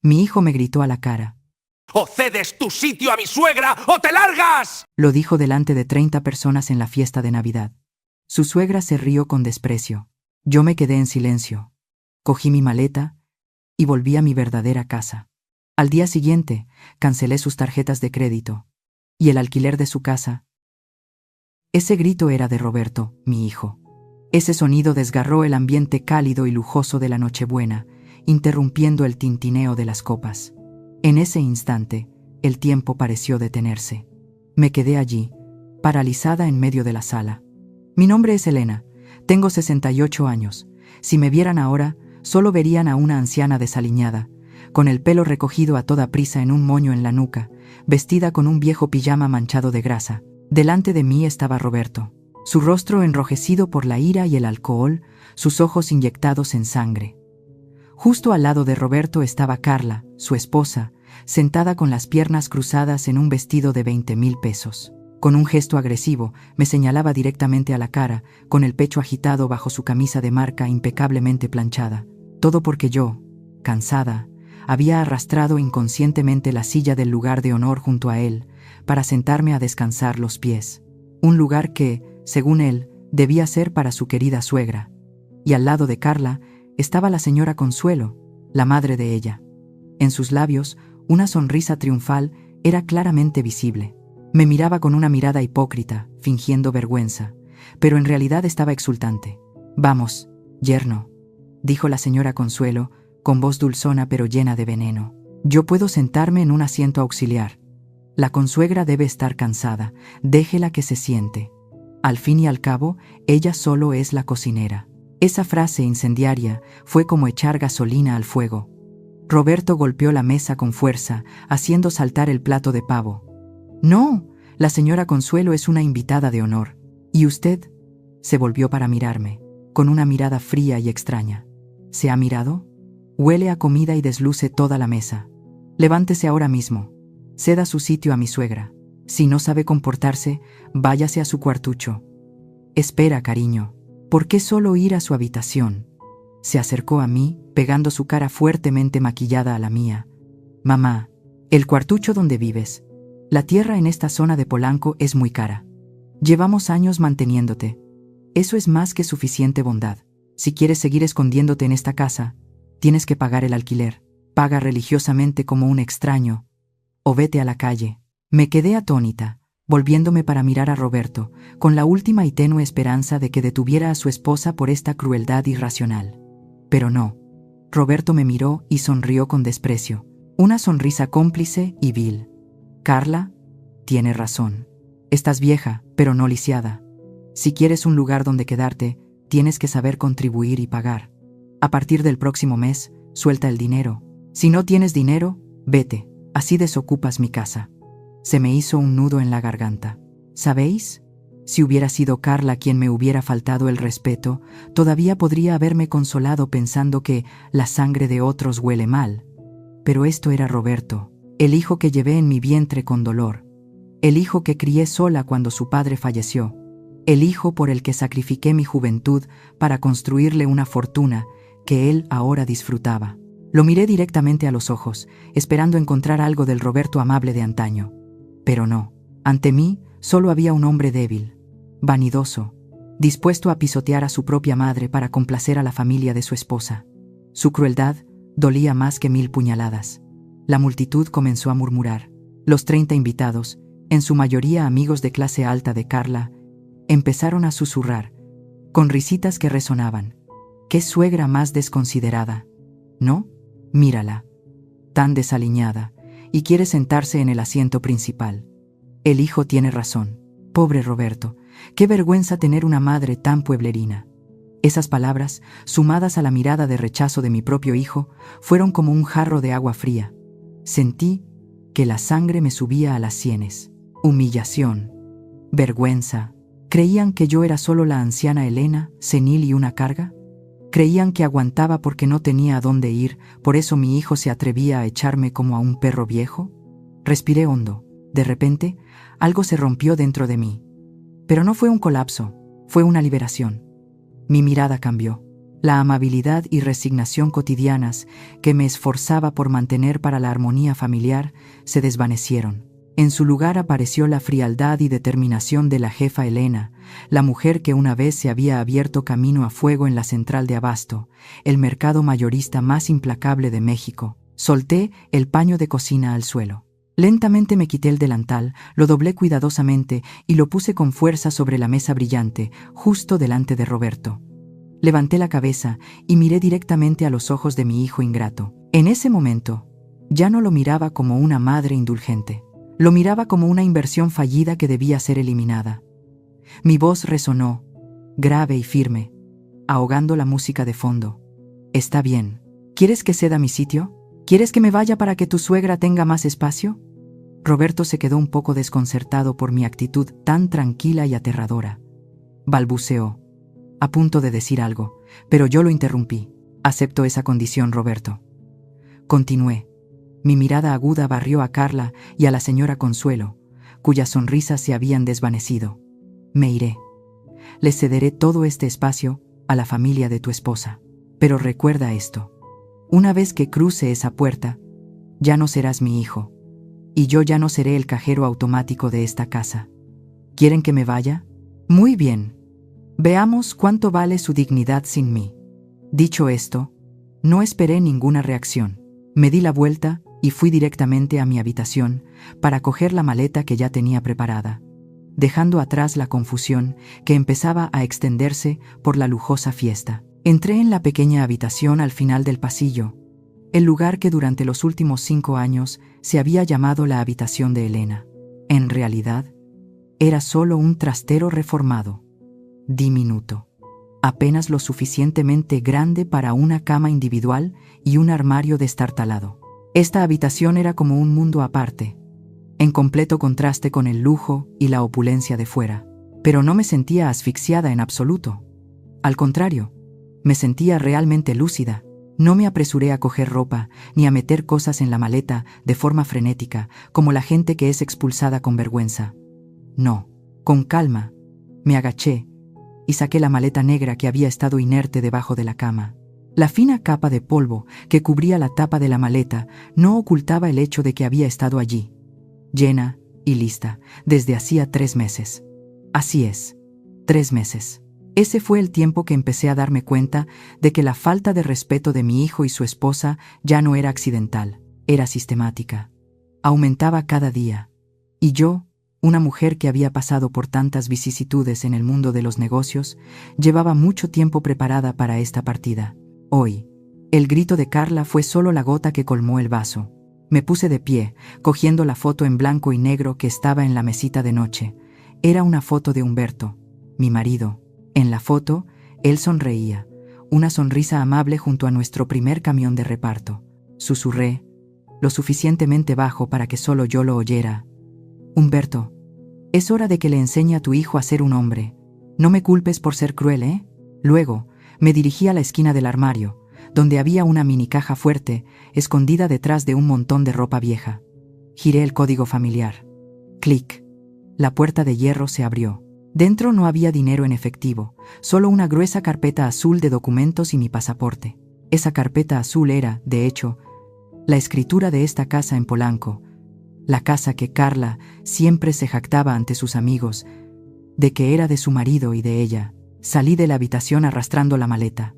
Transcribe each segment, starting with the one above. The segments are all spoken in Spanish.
Mi hijo me gritó a la cara. ¡O cedes tu sitio a mi suegra o te largas! Lo dijo delante de 30 personas en la fiesta de Navidad. Su suegra se rió con desprecio. Yo me quedé en silencio. Cogí mi maleta y volví a mi verdadera casa. Al día siguiente, cancelé sus tarjetas de crédito y el alquiler de su casa. Ese grito era de Roberto, mi hijo. Ese sonido desgarró el ambiente cálido y lujoso de la Nochebuena, interrumpiendo el tintineo de las copas. En ese instante, el tiempo pareció detenerse. Me quedé allí, paralizada en medio de la sala. Mi nombre es Elena. Tengo 68 años. Si me vieran ahora, solo verían a una anciana desaliñada, con el pelo recogido a toda prisa en un moño en la nuca, vestida con un viejo pijama manchado de grasa. Delante de mí estaba Roberto, su rostro enrojecido por la ira y el alcohol, sus ojos inyectados en sangre. Justo al lado de Roberto estaba Carla, su esposa, sentada con las piernas cruzadas en un vestido de 20,000 pesos. Con un gesto agresivo, me señalaba directamente a la cara, con el pecho agitado bajo su camisa de marca impecablemente planchada. Todo porque yo, cansada, había arrastrado inconscientemente la silla del lugar de honor junto a él, para sentarme a descansar los pies. Un lugar que, según él, debía ser para su querida suegra. Y al lado de Carla estaba la señora Consuelo, la madre de ella. En sus labios, una sonrisa triunfal era claramente visible. Me miraba con una mirada hipócrita, fingiendo vergüenza, pero en realidad estaba exultante. «Vamos, yerno», dijo la señora Consuelo, con voz dulzona pero llena de veneno. «Yo puedo sentarme en un asiento auxiliar. La consuegra debe estar cansada, déjela que se siente. Al fin y al cabo, ella solo es la cocinera». Esa frase incendiaria fue como echar gasolina al fuego. Roberto golpeó la mesa con fuerza, haciendo saltar el plato de pavo. «No, la señora Consuelo es una invitada de honor. ¿Y usted?», se volvió para mirarme, con una mirada fría y extraña. «¿Se ha mirado? Huele a comida y desluce toda la mesa. Levántese ahora mismo. Ceda su sitio a mi suegra. Si no sabe comportarse, váyase a su cuartucho». «Espera, cariño. ¿Por qué solo ir a su habitación?». Se acercó a mí, pegando su cara fuertemente maquillada a la mía. «Mamá, el cuartucho donde vives. La tierra en esta zona de Polanco es muy cara. Llevamos años manteniéndote. Eso es más que suficiente bondad. Si quieres seguir escondiéndote en esta casa, tienes que pagar el alquiler. Paga religiosamente como un extraño, o vete a la calle». Me quedé atónita, volviéndome para mirar a Roberto, con la última y tenue esperanza de que detuviera a su esposa por esta crueldad irracional. Pero no. Roberto me miró y sonrió con desprecio, una sonrisa cómplice y vil. «Carla, tiene razón. Estás vieja, pero no lisiada. Si quieres un lugar donde quedarte, tienes que saber contribuir y pagar. A partir del próximo mes, suelta el dinero. Si no tienes dinero, vete, así desocupas mi casa». Se me hizo un nudo en la garganta. ¿Sabéis? Si hubiera sido Carla quien me hubiera faltado el respeto, todavía podría haberme consolado pensando que la sangre de otros huele mal. Pero esto era Roberto, el hijo que llevé en mi vientre con dolor, el hijo que crié sola cuando su padre falleció, el hijo por el que sacrifiqué mi juventud para construirle una fortuna que él ahora disfrutaba. Lo miré directamente a los ojos, esperando encontrar algo del Roberto amable de antaño. Pero no, ante mí solo había un hombre débil, vanidoso, dispuesto a pisotear a su propia madre para complacer a la familia de su esposa. Su crueldad dolía más que 1000 puñaladas. La multitud comenzó a murmurar. Los 30 invitados, en su mayoría amigos de clase alta de Carla, empezaron a susurrar, con risitas que resonaban. «¿Qué suegra más desconsiderada? ¿No? Mírala, tan desaliñada, y quiere sentarse en el asiento principal. El hijo tiene razón. Pobre Roberto, qué vergüenza tener una madre tan pueblerina». Esas palabras, sumadas a la mirada de rechazo de mi propio hijo, fueron como un jarro de agua fría. Sentí que la sangre me subía a las sienes. Humillación, vergüenza. ¿Creían que yo era solo la anciana Elena, senil y una carga? ¿Creían que aguantaba porque no tenía a dónde ir, por eso mi hijo se atrevía a echarme como a un perro viejo? Respiré hondo. De repente, algo se rompió dentro de mí. Pero no fue un colapso, fue una liberación. Mi mirada cambió. La amabilidad y resignación cotidianas que me esforzaba por mantener para la armonía familiar se desvanecieron. En su lugar apareció la frialdad y determinación de la jefa Elena, la mujer que una vez se había abierto camino a fuego en la central de abasto, el mercado mayorista más implacable de México. Solté el paño de cocina al suelo. Lentamente me quité el delantal, lo doblé cuidadosamente y lo puse con fuerza sobre la mesa brillante, justo delante de Roberto. Levanté la cabeza y miré directamente a los ojos de mi hijo ingrato. En ese momento, ya no lo miraba como una madre indulgente. Lo miraba como una inversión fallida que debía ser eliminada. Mi voz resonó, grave y firme, ahogando la música de fondo. «Está bien. ¿Quieres que ceda mi sitio? ¿Quieres que me vaya para que tu suegra tenga más espacio?» Roberto se quedó un poco desconcertado por mi actitud tan tranquila y aterradora. Balbuceó, a punto de decir algo, pero yo lo interrumpí. «Acepto esa condición, Roberto». Continué. Mi mirada aguda barrió a Carla y a la señora Consuelo, cuyas sonrisas se habían desvanecido. «Me iré. Les cederé todo este espacio a la familia de tu esposa. Pero recuerda esto. Una vez que cruce esa puerta, ya no serás mi hijo, y yo ya no seré el cajero automático de esta casa. ¿Quieren que me vaya? Muy bien. Veamos cuánto vale su dignidad sin mí». Dicho esto, no esperé ninguna reacción. Me di la vuelta y fui directamente a mi habitación para coger la maleta que ya tenía preparada, dejando atrás la confusión que empezaba a extenderse por la lujosa fiesta. Entré en la pequeña habitación al final del pasillo, el lugar que durante los últimos 5 años se había llamado la habitación de Elena. En realidad, era solo un trastero reformado, diminuto, apenas lo suficientemente grande para una cama individual y un armario destartalado. Esta habitación era como un mundo aparte, en completo contraste con el lujo y la opulencia de fuera. Pero no me sentía asfixiada en absoluto. Al contrario, me sentía realmente lúcida. No me apresuré a coger ropa ni a meter cosas en la maleta de forma frenética, como la gente que es expulsada con vergüenza. No, con calma, me agaché y saqué la maleta negra que había estado inerte debajo de la cama. La fina capa de polvo que cubría la tapa de la maleta no ocultaba el hecho de que había estado allí, llena y lista, desde hacía 3 meses. Así es, 3 meses. Ese fue el tiempo que empecé a darme cuenta de que la falta de respeto de mi hijo y su esposa ya no era accidental, era sistemática. Aumentaba cada día. Y yo, una mujer que había pasado por tantas vicisitudes en el mundo de los negocios, llevaba mucho tiempo preparada para esta partida. Hoy, el grito de Carla fue solo la gota que colmó el vaso. Me puse de pie, cogiendo la foto en blanco y negro que estaba en la mesita de noche. Era una foto de Humberto, mi marido. En la foto, él sonreía, una sonrisa amable junto a nuestro primer camión de reparto. Susurré, lo suficientemente bajo para que solo yo lo oyera. «Humberto, es hora de que le enseñe a tu hijo a ser un hombre. No me culpes por ser cruel, ¿eh?» Luego, me dirigí a la esquina del armario, donde había una mini caja fuerte, escondida detrás de un montón de ropa vieja. Giré el código familiar. Clic. La puerta de hierro se abrió. Dentro no había dinero en efectivo, solo una gruesa carpeta azul de documentos y mi pasaporte. Esa carpeta azul era, de hecho, la escritura de esta casa en Polanco, la casa que Carla siempre se jactaba ante sus amigos, de que era de su marido y de ella. Salí de la habitación arrastrando la maleta,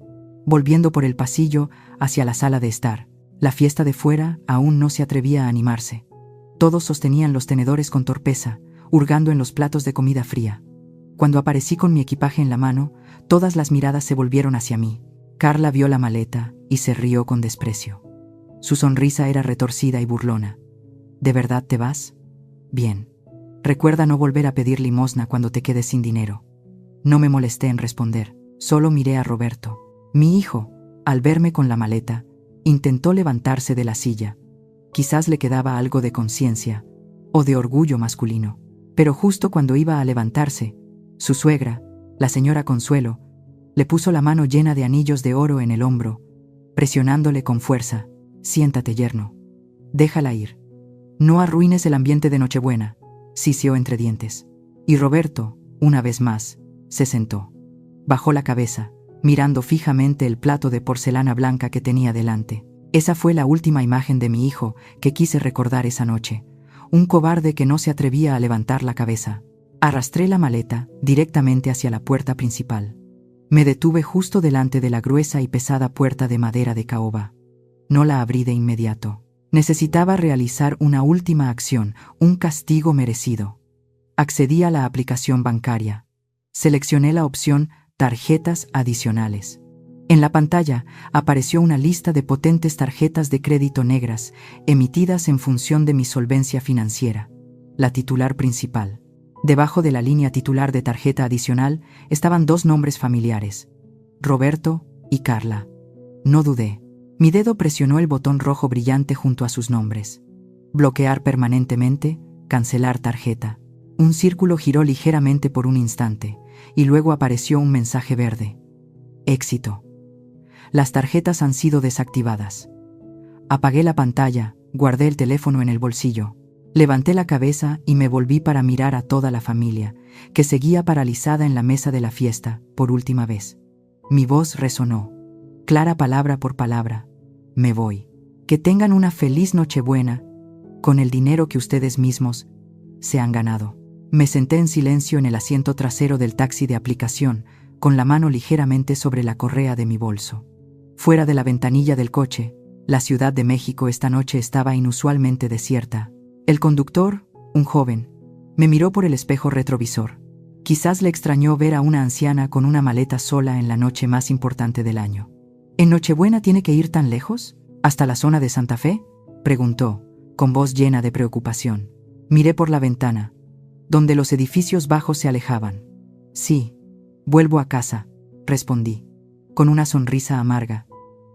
volviendo por el pasillo hacia la sala de estar. La fiesta de fuera aún no se atrevía a animarse. Todos sostenían los tenedores con torpeza, hurgando en los platos de comida fría. Cuando aparecí con mi equipaje en la mano, todas las miradas se volvieron hacia mí. Carla vio la maleta y se rió con desprecio. Su sonrisa era retorcida y burlona. ¿De verdad te vas? Bien. Recuerda no volver a pedir limosna cuando te quedes sin dinero. No me molesté en responder, solo miré a Roberto. Mi hijo, al verme con la maleta, intentó levantarse de la silla. Quizás le quedaba algo de conciencia o de orgullo masculino. Pero justo cuando iba a levantarse, su suegra, la señora Consuelo, le puso la mano llena de anillos de oro en el hombro, presionándole con fuerza. «Siéntate, yerno. Déjala ir. No arruines el ambiente de Nochebuena», sisió entre dientes. Y Roberto, una vez más, se sentó. Bajó la cabeza, mirando fijamente el plato de porcelana blanca que tenía delante. Esa fue la última imagen de mi hijo que quise recordar esa noche. Un cobarde que no se atrevía a levantar la cabeza. Arrastré la maleta directamente hacia la puerta principal. Me detuve justo delante de la gruesa y pesada puerta de madera de caoba. No la abrí de inmediato. Necesitaba realizar una última acción, un castigo merecido. Accedí a la aplicación bancaria. Seleccioné la opción Tarjetas adicionales. En la pantalla apareció una lista de potentes tarjetas de crédito negras, emitidas en función de mi solvencia financiera. La titular principal. Debajo de la línea titular de tarjeta adicional estaban 2 nombres familiares: Roberto y Carla. No dudé. Mi dedo presionó el botón rojo brillante junto a sus nombres. Bloquear permanentemente, cancelar tarjeta. Un círculo giró ligeramente por un instante, y luego apareció un mensaje verde. Éxito. Las tarjetas han sido desactivadas. Apagué la pantalla, guardé el teléfono en el bolsillo. Levanté la cabeza y me volví para mirar a toda la familia, que seguía paralizada en la mesa de la fiesta, por última vez. Mi voz resonó, clara palabra por palabra. Me voy. Que tengan una feliz Nochebuena, con el dinero que ustedes mismos se han ganado. Me senté en silencio en el asiento trasero del taxi de aplicación, con la mano ligeramente sobre la correa de mi bolso. Fuera de la ventanilla del coche, la Ciudad de México esta noche estaba inusualmente desierta. El conductor, un joven, me miró por el espejo retrovisor. Quizás le extrañó ver a una anciana con una maleta sola en la noche más importante del año. ¿En Nochebuena tiene que ir tan lejos? ¿Hasta la zona de Santa Fe?, preguntó, con voz llena de preocupación. Miré por la ventana, donde los edificios bajos se alejaban. Sí, vuelvo a casa, respondí, con una sonrisa amarga.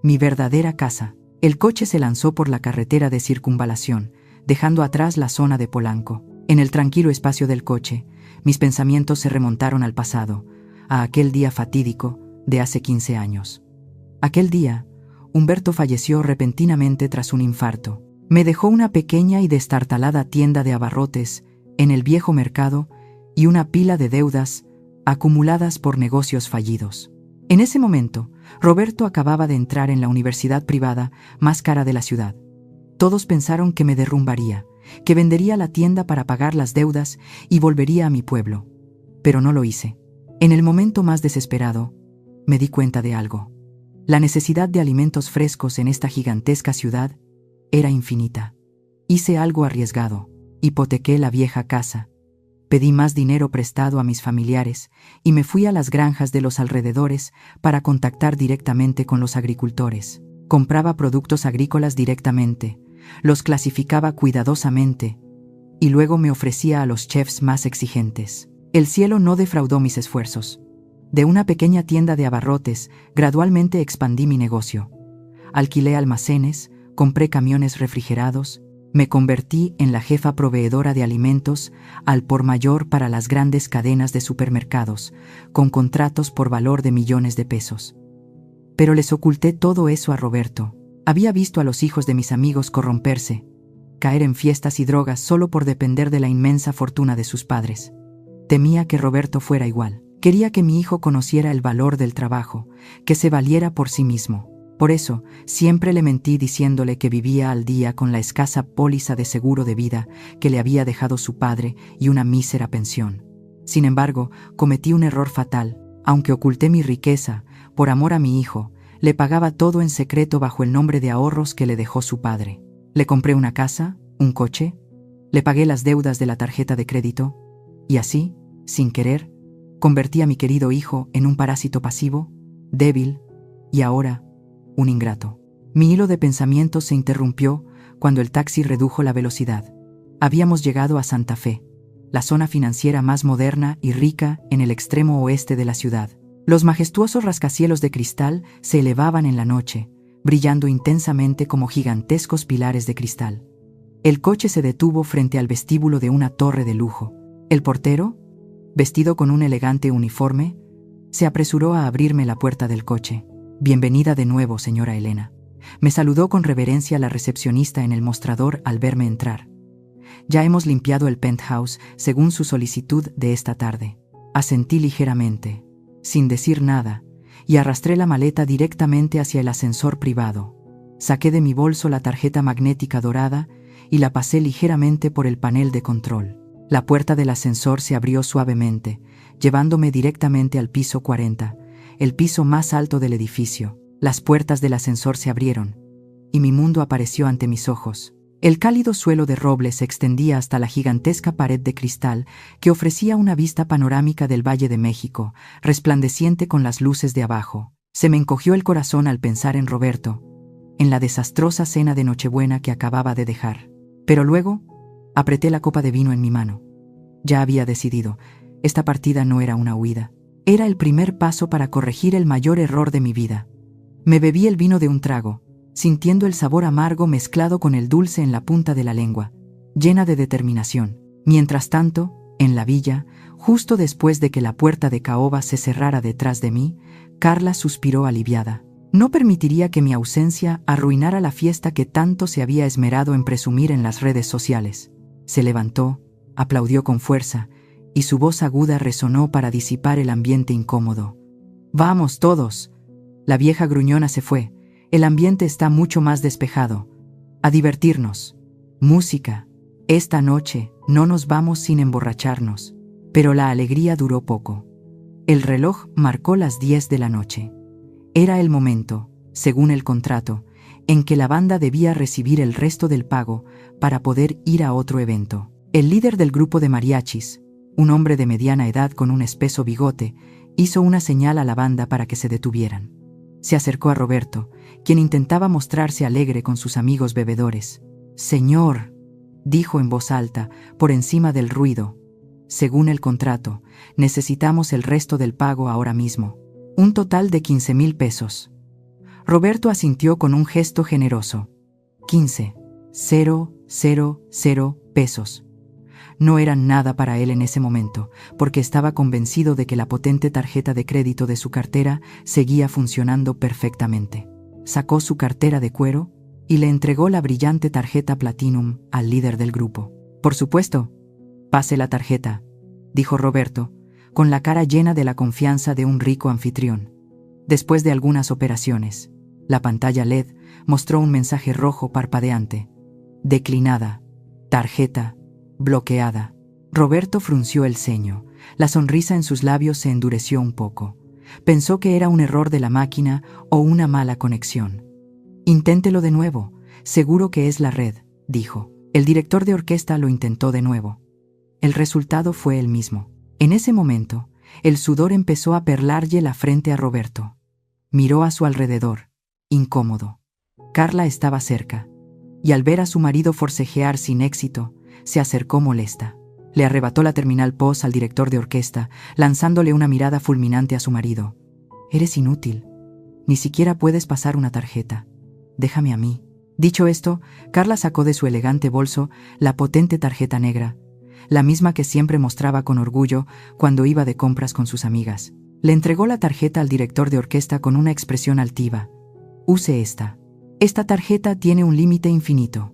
Mi verdadera casa. El coche se lanzó por la carretera de circunvalación, dejando atrás la zona de Polanco. En el tranquilo espacio del coche, mis pensamientos se remontaron al pasado, a aquel día fatídico de hace 15 años. Aquel día, Humberto falleció repentinamente tras un infarto. Me dejó una pequeña y destartalada tienda de abarrotes en el viejo mercado y una pila de deudas acumuladas por negocios fallidos. En ese momento, Roberto acababa de entrar en la universidad privada más cara de la ciudad. Todos pensaron que me derrumbaría, que vendería la tienda para pagar las deudas y volvería a mi pueblo. Pero no lo hice. En el momento más desesperado, me di cuenta de algo. La necesidad de alimentos frescos en esta gigantesca ciudad era infinita. Hice algo arriesgado. Hipotequé la vieja casa. Pedí más dinero prestado a mis familiares y me fui a las granjas de los alrededores para contactar directamente con los agricultores. Compraba productos agrícolas directamente, los clasificaba cuidadosamente y luego me ofrecía a los chefs más exigentes. El cielo no defraudó mis esfuerzos. De una pequeña tienda de abarrotes, gradualmente expandí mi negocio. Alquilé almacenes, compré camiones refrigerados, me convertí en la jefa proveedora de alimentos al por mayor para las grandes cadenas de supermercados, con contratos por valor de millones de pesos. Pero les oculté todo eso a Roberto. Había visto a los hijos de mis amigos corromperse, caer en fiestas y drogas solo por depender de la inmensa fortuna de sus padres. Temía que Roberto fuera igual. Quería que mi hijo conociera el valor del trabajo, que se valiera por sí mismo. Por eso, siempre le mentí diciéndole que vivía al día con la escasa póliza de seguro de vida que le había dejado su padre y una mísera pensión. Sin embargo, cometí un error fatal. Aunque oculté mi riqueza, por amor a mi hijo, le pagaba todo en secreto bajo el nombre de ahorros que le dejó su padre. Le compré una casa, un coche, le pagué las deudas de la tarjeta de crédito, y así, sin querer, convertí a mi querido hijo en un parásito pasivo, débil, y ahora, un ingrato. Mi hilo de pensamientos se interrumpió cuando el taxi redujo la velocidad. Habíamos llegado a Santa Fe, la zona financiera más moderna y rica en el extremo oeste de la ciudad. Los majestuosos rascacielos de cristal se elevaban en la noche, brillando intensamente como gigantescos pilares de cristal. El coche se detuvo frente al vestíbulo de una torre de lujo. El portero, vestido con un elegante uniforme, se apresuró a abrirme la puerta del coche. «Bienvenida de nuevo, señora Elena», me saludó con reverencia la recepcionista en el mostrador al verme entrar. «Ya hemos limpiado el penthouse según su solicitud de esta tarde». Asentí ligeramente, sin decir nada, y arrastré la maleta directamente hacia el ascensor privado. Saqué de mi bolso la tarjeta magnética dorada y la pasé ligeramente por el panel de control. La puerta del ascensor se abrió suavemente, llevándome directamente al piso 40, el piso más alto del edificio. Las puertas del ascensor se abrieron, y mi mundo apareció ante mis ojos. El cálido suelo de roble se extendía hasta la gigantesca pared de cristal que ofrecía una vista panorámica del Valle de México, resplandeciente con las luces de abajo. Se me encogió el corazón al pensar en Roberto, en la desastrosa cena de Nochebuena que acababa de dejar. Pero luego, apreté la copa de vino en mi mano. Ya había decidido, esta partida no era una huida. Era el primer paso para corregir el mayor error de mi vida. Me bebí el vino de un trago, sintiendo el sabor amargo mezclado con el dulce en la punta de la lengua, llena de determinación. Mientras tanto, en la villa, justo después de que la puerta de caoba se cerrara detrás de mí, Carla suspiró aliviada. No permitiría que mi ausencia arruinara la fiesta que tanto se había esmerado en presumir en las redes sociales. Se levantó, aplaudió con fuerza, y su voz aguda resonó para disipar el ambiente incómodo. «Vamos todos». La vieja gruñona se fue. El ambiente está mucho más despejado. A divertirnos. Música. Esta noche no nos vamos sin emborracharnos. Pero la alegría duró poco. El reloj marcó las 10 de la noche. Era el momento, según el contrato, en que la banda debía recibir el resto del pago para poder ir a otro evento. El líder del grupo de mariachis, un hombre de mediana edad con un espeso bigote, hizo una señal a la banda para que se detuvieran. Se acercó a Roberto, quien intentaba mostrarse alegre con sus amigos bebedores. «Señor», dijo en voz alta, por encima del ruido, «según el contrato, necesitamos el resto del pago ahora mismo. Un total de 15,000 pesos». Roberto asintió con un gesto generoso. 15,000 pesos. No eran nada para él en ese momento, porque estaba convencido de que la potente tarjeta de crédito de su cartera seguía funcionando perfectamente. Sacó su cartera de cuero y le entregó la brillante tarjeta Platinum al líder del grupo. «Por supuesto, pase la tarjeta», dijo Roberto, con la cara llena de la confianza de un rico anfitrión. Después de algunas operaciones, la pantalla LED mostró un mensaje rojo parpadeante. «Declinada. Tarjeta bloqueada». Roberto frunció el ceño. La sonrisa en sus labios se endureció un poco. Pensó que era un error de la máquina o una mala conexión. «Inténtelo de nuevo. Seguro que es la red», dijo. El director de orquesta lo intentó de nuevo. El resultado fue el mismo. En ese momento, el sudor empezó a perlarle la frente a Roberto. Miró a su alrededor, incómodo. Carla estaba cerca, y al ver a su marido forcejear sin éxito, se acercó molesta. Le arrebató la terminal POS al director de orquesta, lanzándole una mirada fulminante a su marido. «Eres inútil. Ni siquiera puedes pasar una tarjeta. Déjame a mí». Dicho esto, Carla sacó de su elegante bolso la potente tarjeta negra, la misma que siempre mostraba con orgullo cuando iba de compras con sus amigas. Le entregó la tarjeta al director de orquesta con una expresión altiva. «Use esta. Esta tarjeta tiene un límite infinito».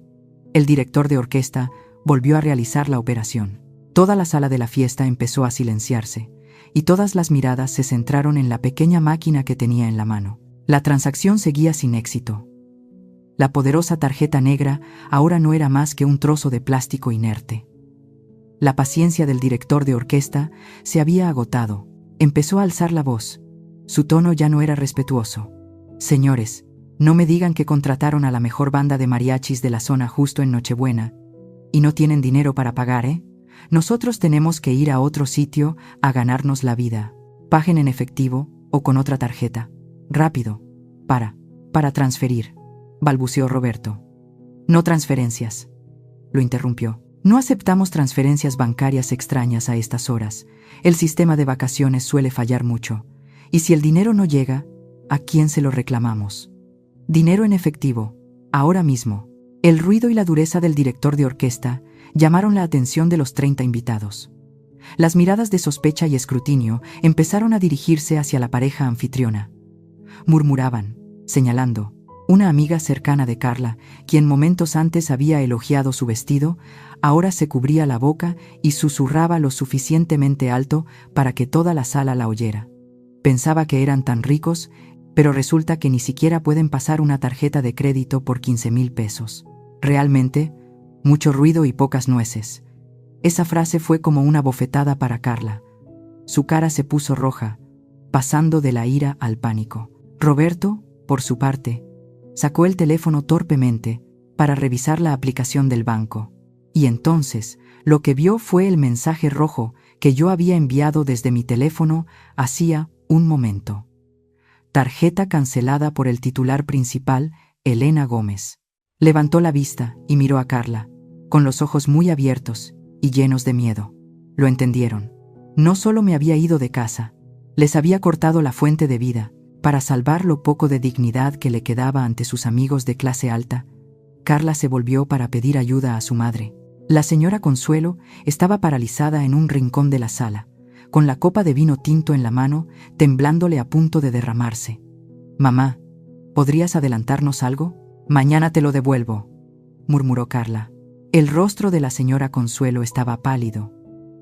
El director de orquesta volvió a realizar la operación. Toda la sala de la fiesta empezó a silenciarse, y todas las miradas se centraron en la pequeña máquina que tenía en la mano. La transacción seguía sin éxito. La poderosa tarjeta negra ahora no era más que un trozo de plástico inerte. La paciencia del director de orquesta se había agotado. Empezó a alzar la voz. Su tono ya no era respetuoso. «Señores, no me digan que contrataron a la mejor banda de mariachis de la zona justo en Nochebuena y no tienen dinero para pagar, ¿eh? Nosotros tenemos que ir a otro sitio a ganarnos la vida. Paguen en efectivo o con otra tarjeta. Rápido. Para transferir», balbuceó Roberto. «No transferencias», lo interrumpió. «No aceptamos transferencias bancarias extrañas a estas horas. El sistema de vacaciones suele fallar mucho. Y si el dinero no llega, ¿a quién se lo reclamamos? Dinero en efectivo, ahora mismo». El ruido y la dureza del director de orquesta llamaron la atención de los 30 invitados. Las miradas de sospecha y escrutinio empezaron a dirigirse hacia la pareja anfitriona. Murmuraban, señalando. Una amiga cercana de Carla, quien momentos antes había elogiado su vestido, ahora se cubría la boca y susurraba lo suficientemente alto para que toda la sala la oyera. Pensaba que eran tan ricos, pero resulta que ni siquiera pueden pasar una tarjeta de crédito por 15,000 pesos. Realmente, mucho ruido y pocas nueces. Esa frase fue como una bofetada para Carla. Su cara se puso roja, pasando de la ira al pánico. Roberto, por su parte, sacó el teléfono torpemente para revisar la aplicación del banco. Y entonces, lo que vio fue el mensaje rojo que yo había enviado desde mi teléfono hacía un momento. Tarjeta cancelada por el titular principal, Elena Gómez. Levantó la vista y miró a Carla, con los ojos muy abiertos y llenos de miedo. Lo entendieron. No solo me había ido de casa, les había cortado la fuente de vida para salvar lo poco de dignidad que le quedaba ante sus amigos de clase alta. Carla se volvió para pedir ayuda a su madre. La señora Consuelo estaba paralizada en un rincón de la sala, con la copa de vino tinto en la mano, temblándole a punto de derramarse. «Mamá, ¿podrías adelantarnos algo? Mañana te lo devuelvo», murmuró Carla. El rostro de la señora Consuelo estaba pálido.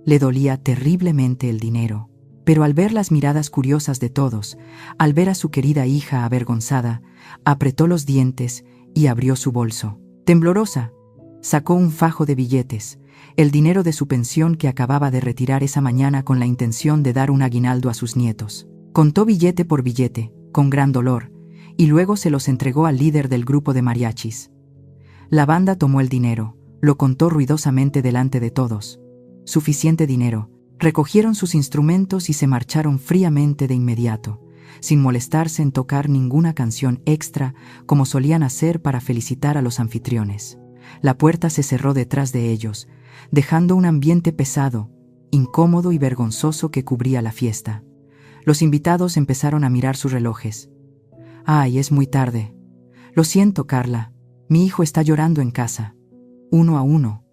Le dolía terriblemente el dinero, pero al ver las miradas curiosas de todos, al ver a su querida hija avergonzada, apretó los dientes y abrió su bolso. Temblorosa, sacó un fajo de billetes, el dinero de su pensión que acababa de retirar esa mañana con la intención de dar un aguinaldo a sus nietos. Contó billete por billete, con gran dolor, y luego se los entregó al líder del grupo de mariachis. La banda tomó el dinero, lo contó ruidosamente delante de todos. Suficiente dinero. Recogieron sus instrumentos y se marcharon fríamente de inmediato, sin molestarse en tocar ninguna canción extra como solían hacer para felicitar a los anfitriones. La puerta se cerró detrás de ellos, dejando un ambiente pesado, incómodo y vergonzoso que cubría la fiesta. Los invitados empezaron a mirar sus relojes. «Ay, es muy tarde. Lo siento, Carla. Mi hijo está llorando en casa». Uno a uno,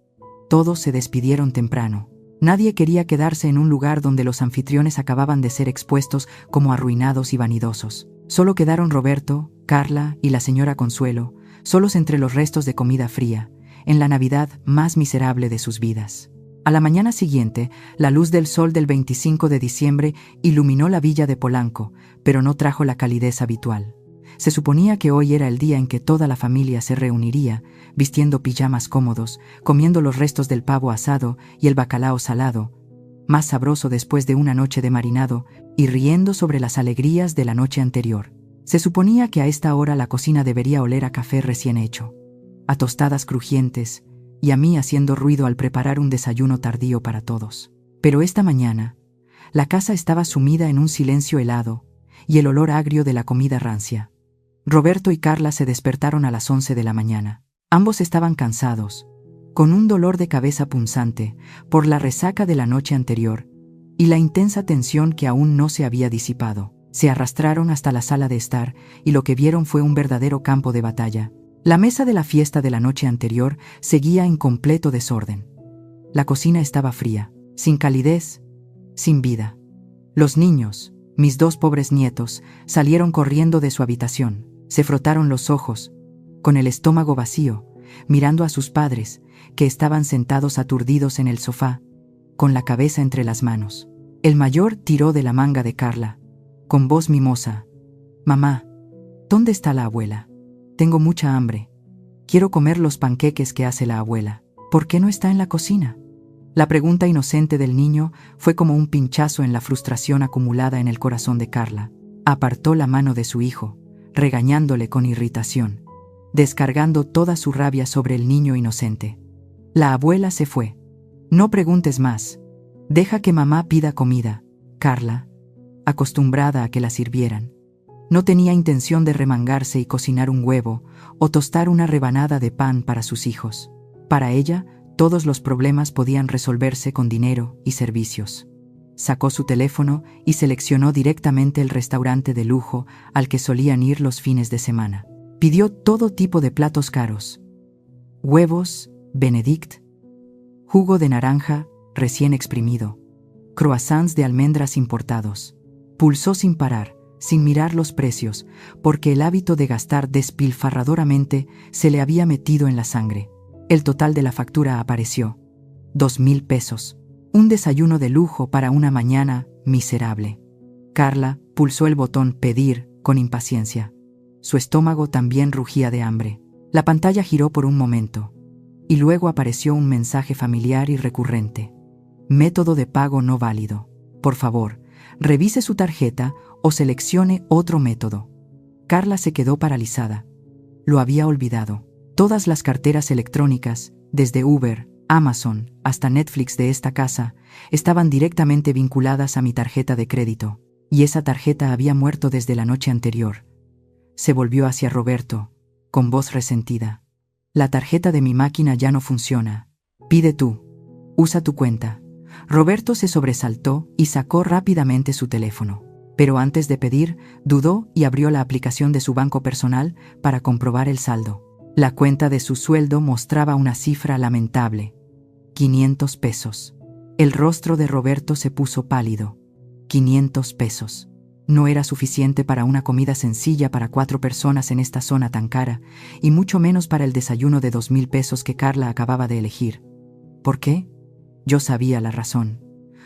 todos se despidieron temprano. Nadie quería quedarse en un lugar donde los anfitriones acababan de ser expuestos como arruinados y vanidosos. Solo quedaron Roberto, Carla y la señora Consuelo, solos entre los restos de comida fría, en la Navidad más miserable de sus vidas. A la mañana siguiente, la luz del sol del 25 de diciembre iluminó la villa de Polanco, pero no trajo la calidez habitual. Se suponía que hoy era el día en que toda la familia se reuniría, vistiendo pijamas cómodos, comiendo los restos del pavo asado y el bacalao salado, más sabroso después de una noche de marinado, y riendo sobre las alegrías de la noche anterior. Se suponía que a esta hora la cocina debería oler a café recién hecho, a tostadas crujientes, y a mí haciendo ruido al preparar un desayuno tardío para todos. Pero esta mañana, la casa estaba sumida en un silencio helado y el olor agrio de la comida rancia. Roberto y Carla se despertaron a las 11 de la mañana. Ambos estaban cansados, con un dolor de cabeza punzante por la resaca de la noche anterior y la intensa tensión que aún no se había disipado. Se arrastraron hasta la sala de estar y lo que vieron fue un verdadero campo de batalla. La mesa de la fiesta de la noche anterior seguía en completo desorden. La cocina estaba fría, sin calidez, sin vida. Los niños, mis dos pobres nietos, salieron corriendo de su habitación. Se frotaron los ojos, con el estómago vacío, mirando a sus padres, que estaban sentados aturdidos en el sofá, con la cabeza entre las manos. El mayor tiró de la manga de Carla, con voz mimosa: «Mamá, ¿dónde está la abuela? Tengo mucha hambre. Quiero comer los panqueques que hace la abuela. ¿Por qué no está en la cocina?». La pregunta inocente del niño fue como un pinchazo en la frustración acumulada en el corazón de Carla. Apartó la mano de su hijo, regañándole con irritación, descargando toda su rabia sobre el niño inocente. La abuela se fue. «No preguntes más. Deja que mamá pida comida». Carla, acostumbrada a que la sirvieran, no tenía intención de remangarse y cocinar un huevo o tostar una rebanada de pan para sus hijos. Para ella, todos los problemas podían resolverse con dinero y servicios. Sacó su teléfono y seleccionó directamente el restaurante de lujo al que solían ir los fines de semana. Pidió todo tipo de platos caros: huevos, Benedict, jugo de naranja recién exprimido, croissants de almendras importados. Pulsó sin parar, sin mirar los precios, porque el hábito de gastar despilfarradoramente se le había metido en la sangre. El total de la factura apareció: 2,000 pesos. Un desayuno de lujo para una mañana miserable. Carla, Pulsó el botón pedir con impaciencia. Su estómago también rugía de hambre. La pantalla giró por un momento, y luego apareció un mensaje familiar y recurrente. Método de pago no válido. Por favor, revise su tarjeta o seleccione otro método. Carla se quedó paralizada. Lo había olvidado. Todas las carteras electrónicas, desde Uber, Amazon, hasta Netflix de esta casa, estaban directamente vinculadas a mi tarjeta de crédito, y esa tarjeta había muerto desde la noche anterior. Se volvió hacia Roberto, con voz resentida. La tarjeta de mi máquina ya no funciona. Pide tú. Usa tu cuenta. Roberto se sobresaltó y sacó rápidamente su teléfono. Pero antes de pedir, dudó y abrió la aplicación de su banco personal para comprobar el saldo. La cuenta de su sueldo mostraba una cifra lamentable. 500 pesos. El rostro de Roberto se puso pálido. 500 pesos. No era suficiente para una comida sencilla para 4 personas en esta zona tan cara, y mucho menos para el desayuno de 2,000 pesos que Carla acababa de elegir. ¿Por qué? Yo sabía la razón.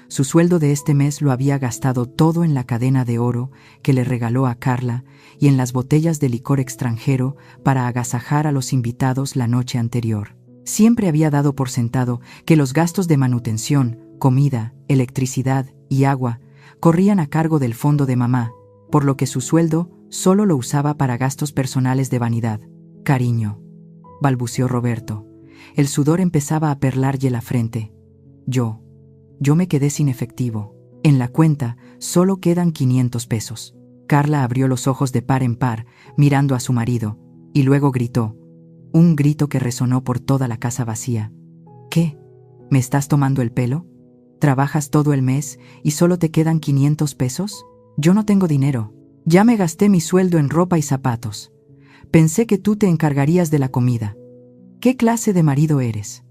Su sueldo de este mes lo había gastado todo en la cadena de oro que le regaló a Carla y en las botellas de licor extranjero para agasajar a los invitados la noche anterior. Siempre había dado por sentado que los gastos de manutención, comida, electricidad y agua corrían a cargo del fondo de mamá, por lo que su sueldo solo lo usaba para gastos personales de vanidad. Cariño, balbuceó Roberto. El sudor empezaba a perlarle la frente. Yo me quedé sin efectivo. En la cuenta solo quedan 500 pesos. Carla abrió los ojos de par en par, mirando a su marido, y luego gritó. Un grito que resonó por toda la casa vacía. ¿Qué? ¿Me estás tomando el pelo? ¿Trabajas todo el mes y solo te quedan 500 pesos? Yo no tengo dinero. Ya me gasté mi sueldo en ropa y zapatos. Pensé que tú te encargarías de la comida. ¿Qué clase de marido eres?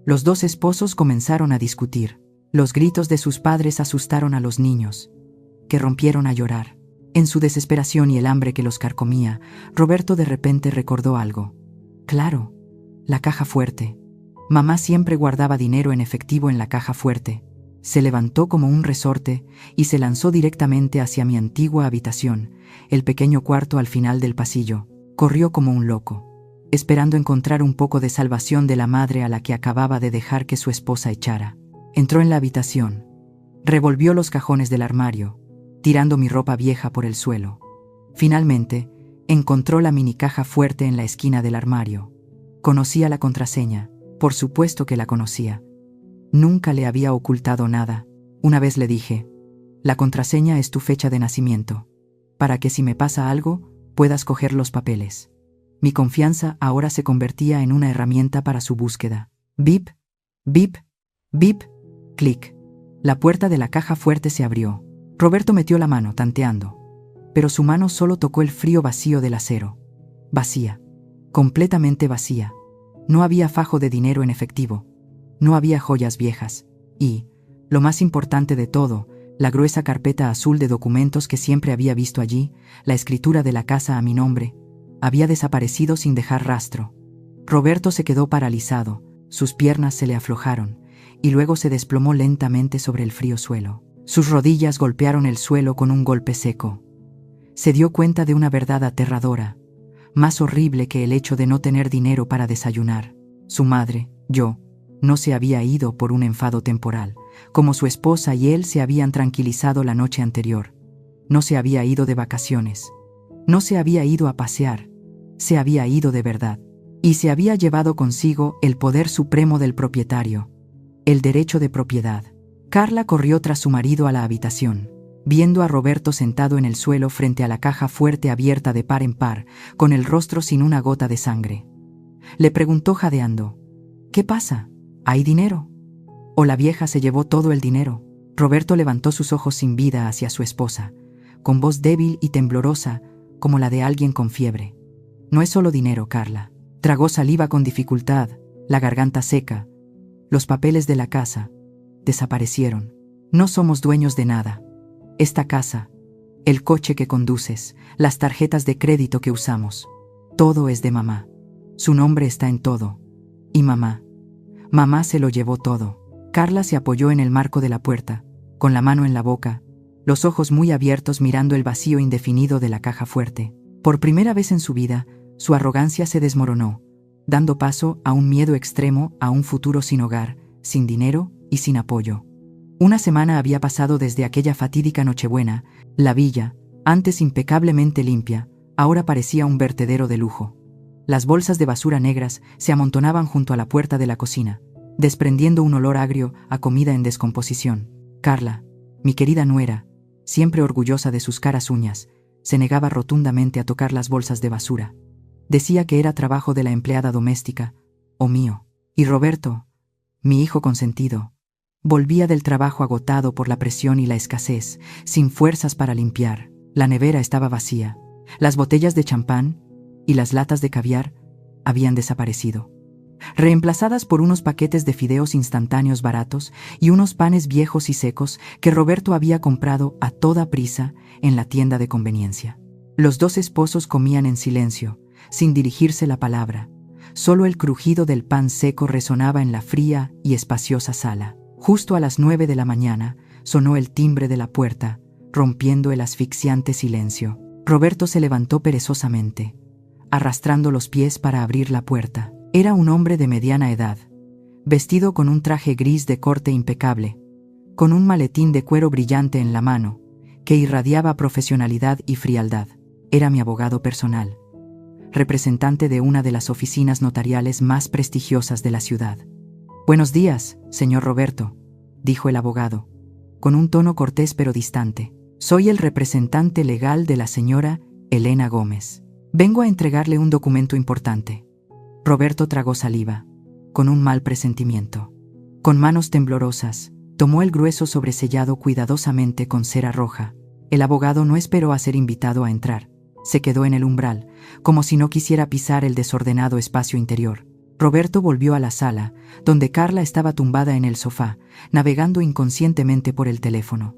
Los dos esposos comenzaron a discutir. Los gritos de sus padres asustaron a los niños, que rompieron a llorar. En su desesperación y el hambre que los carcomía, Roberto de repente recordó algo. Claro, la caja fuerte. Mamá siempre guardaba dinero en efectivo en la caja fuerte. Se levantó como un resorte y se lanzó directamente hacia mi antigua habitación, el pequeño cuarto al final del pasillo. Corrió como un loco, esperando encontrar un poco de salvación de la madre a la que acababa de dejar que su esposa echara. Entró en la habitación, revolvió los cajones del armario, tirando mi ropa vieja por el suelo. Finalmente, encontró la mini caja fuerte en la esquina del armario. Conocía la contraseña, por supuesto que la conocía. Nunca le había ocultado nada. Una vez le dije, la contraseña es tu fecha de nacimiento, para que si me pasa algo, puedas coger los papeles. Mi confianza ahora se convertía en una herramienta para su búsqueda. Bip, bip, bip. Clic. La puerta de la caja fuerte se abrió. Roberto metió la mano, tanteando. Pero su mano solo tocó el frío vacío del acero. Vacía. Completamente vacía. No había fajo de dinero en efectivo. No había joyas viejas. Y, lo más importante de todo, la gruesa carpeta azul de documentos que siempre había visto allí, la escritura de la casa a mi nombre, había desaparecido sin dejar rastro. Roberto se quedó paralizado. Sus piernas se le aflojaron y luego se desplomó lentamente sobre el frío suelo. Sus rodillas golpearon el suelo con un golpe seco. Se dio cuenta de una verdad aterradora, más horrible que el hecho de no tener dinero para desayunar. Su madre, yo, no se había ido por un enfado temporal, como su esposa y él se habían tranquilizado la noche anterior. No se había ido de vacaciones. No se había ido a pasear. Se había ido de verdad. Y se había llevado consigo el poder supremo del propietario. El derecho de propiedad. Carla corrió tras su marido a la habitación, viendo a Roberto sentado en el suelo frente a la caja fuerte abierta de par en par, con el rostro sin una gota de sangre. Le preguntó jadeando, ¿qué pasa? ¿Hay dinero? ¿O la vieja se llevó todo el dinero? Roberto levantó sus ojos sin vida hacia su esposa, con voz débil y temblorosa, como la de alguien con fiebre. No es solo dinero, Carla. Tragó saliva con dificultad, la garganta seca. Los papeles de la casa desaparecieron. No somos dueños de nada. Esta casa, el coche que conduces, las tarjetas de crédito que usamos, todo es de mamá. Su nombre está en todo. Y mamá se lo llevó todo. Carla se apoyó en el marco de la puerta, con la mano en la boca, los ojos muy abiertos mirando el vacío indefinido de la caja fuerte. Por primera vez en su vida, su arrogancia se desmoronó, dando paso a un miedo extremo a un futuro sin hogar, sin dinero y sin apoyo. Una semana había pasado desde aquella fatídica Nochebuena. La villa, antes impecablemente limpia, ahora parecía un vertedero de lujo. Las bolsas de basura negras se amontonaban junto a la puerta de la cocina, desprendiendo un olor agrio a comida en descomposición. Carla, mi querida nuera, siempre orgullosa de sus caras uñas, se negaba rotundamente a tocar las bolsas de basura. Decía que era trabajo de la empleada doméstica, o mío. Y Roberto, mi hijo consentido, volvía del trabajo agotado por la presión y la escasez, sin fuerzas para limpiar. La nevera estaba vacía. Las botellas de champán y las latas de caviar habían desaparecido, reemplazadas por unos paquetes de fideos instantáneos baratos y unos panes viejos y secos que Roberto había comprado a toda prisa en la tienda de conveniencia. Los dos esposos comían en silencio, sin dirigirse la palabra. Solo el crujido del pan seco resonaba en la fría y espaciosa sala. Justo a las 9 de la mañana sonó el timbre de la puerta, rompiendo el asfixiante silencio. Roberto se levantó perezosamente, arrastrando los pies para abrir la puerta. Era un hombre de mediana edad, vestido con un traje gris de corte impecable, con un maletín de cuero brillante en la mano, que irradiaba profesionalidad y frialdad. Era mi abogado personal, representante de una de las oficinas notariales más prestigiosas de la ciudad. «Buenos días, señor Roberto», dijo el abogado, con un tono cortés pero distante. «Soy el representante legal de la señora Elena Gómez. Vengo a entregarle un documento importante». Roberto tragó saliva, con un mal presentimiento. Con manos temblorosas, tomó el grueso sobresellado cuidadosamente con cera roja. El abogado no esperó a ser invitado a entrar. Se quedó en el umbral, como si no quisiera pisar el desordenado espacio interior. Roberto volvió a la sala, donde Carla estaba tumbada en el sofá, navegando inconscientemente por el teléfono.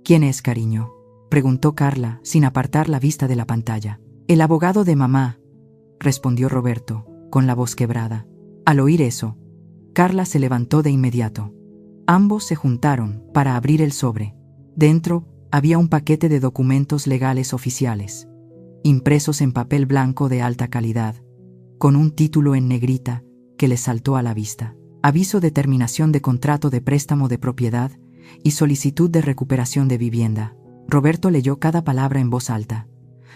«¿Quién es, cariño?», preguntó Carla, sin apartar la vista de la pantalla. «El abogado de mamá», respondió Roberto, con la voz quebrada. Al oír eso, Carla se levantó de inmediato. Ambos se juntaron para abrir el sobre. Dentro había un paquete de documentos legales oficiales, impresos en papel blanco de alta calidad, con un título en negrita que les saltó a la vista: Aviso de terminación de contrato de préstamo de propiedad y solicitud de recuperación de vivienda. Roberto leyó cada palabra en voz alta.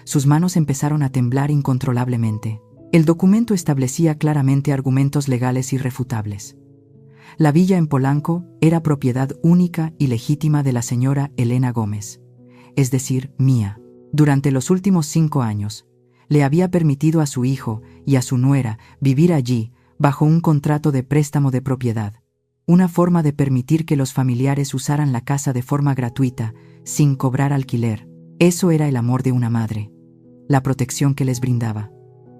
Sus manos empezaron a temblar incontrolablemente. El documento establecía claramente argumentos legales irrefutables. La villa en Polanco era propiedad única y legítima de la señora Elena Gómez, es decir, mía. Durante los últimos 5 años, le había permitido a su hijo y a su nuera vivir allí bajo un contrato de préstamo de propiedad, una forma de permitir que los familiares usaran la casa de forma gratuita, sin cobrar alquiler. Eso era el amor de una madre, la protección que les brindaba.